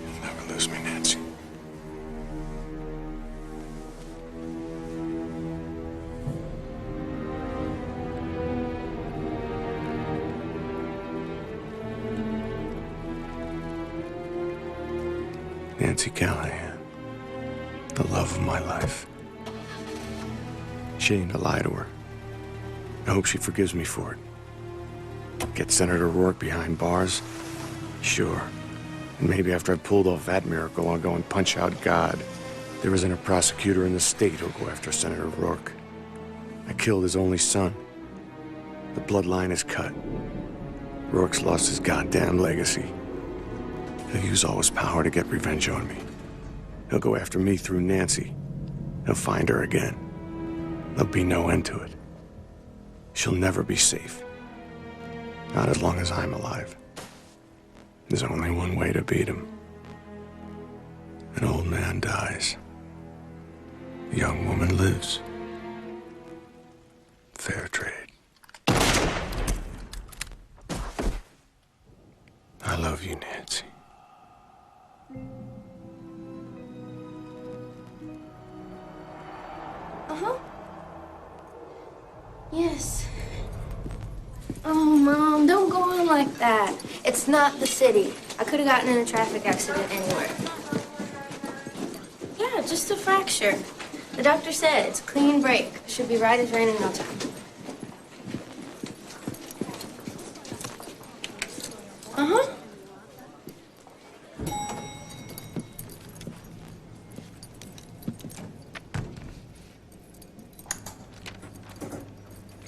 You'll never lose me, Nancy. Nancy Callahan, the love of my life. Shame to lie to her. I hope she forgives me for it. Get Senator Rourke behind bars? Sure. And maybe after I've pulled off that miracle, I'll go and punch out God. There isn't a prosecutor in the state who'll go after Senator Rourke. I killed his only son. The bloodline is cut. Rourke's lost his goddamn legacy. He'll use all his power to get revenge on me. He'll go after me through Nancy. He'll find her again. There'll be no end to it. She'll never be safe. Not as long as I'm alive. There's only one way to beat him. An old man dies. A young woman lives. Fair trade. I love you, Nancy. Uh-huh. Yes. Oh, Mom, don't go on like that. It's not the city. I could have gotten in a traffic accident anywhere. Yeah, just a fracture. The doctor said it's a clean break. Should be right as rain in no time. Uh-huh.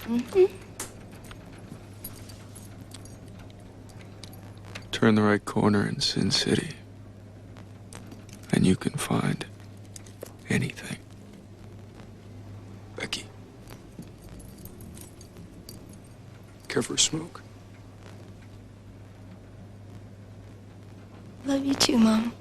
Mm-hmm. Turn the right corner in Sin City, and you can find anything. Becky. Care for a smoke? Love you too, Mom.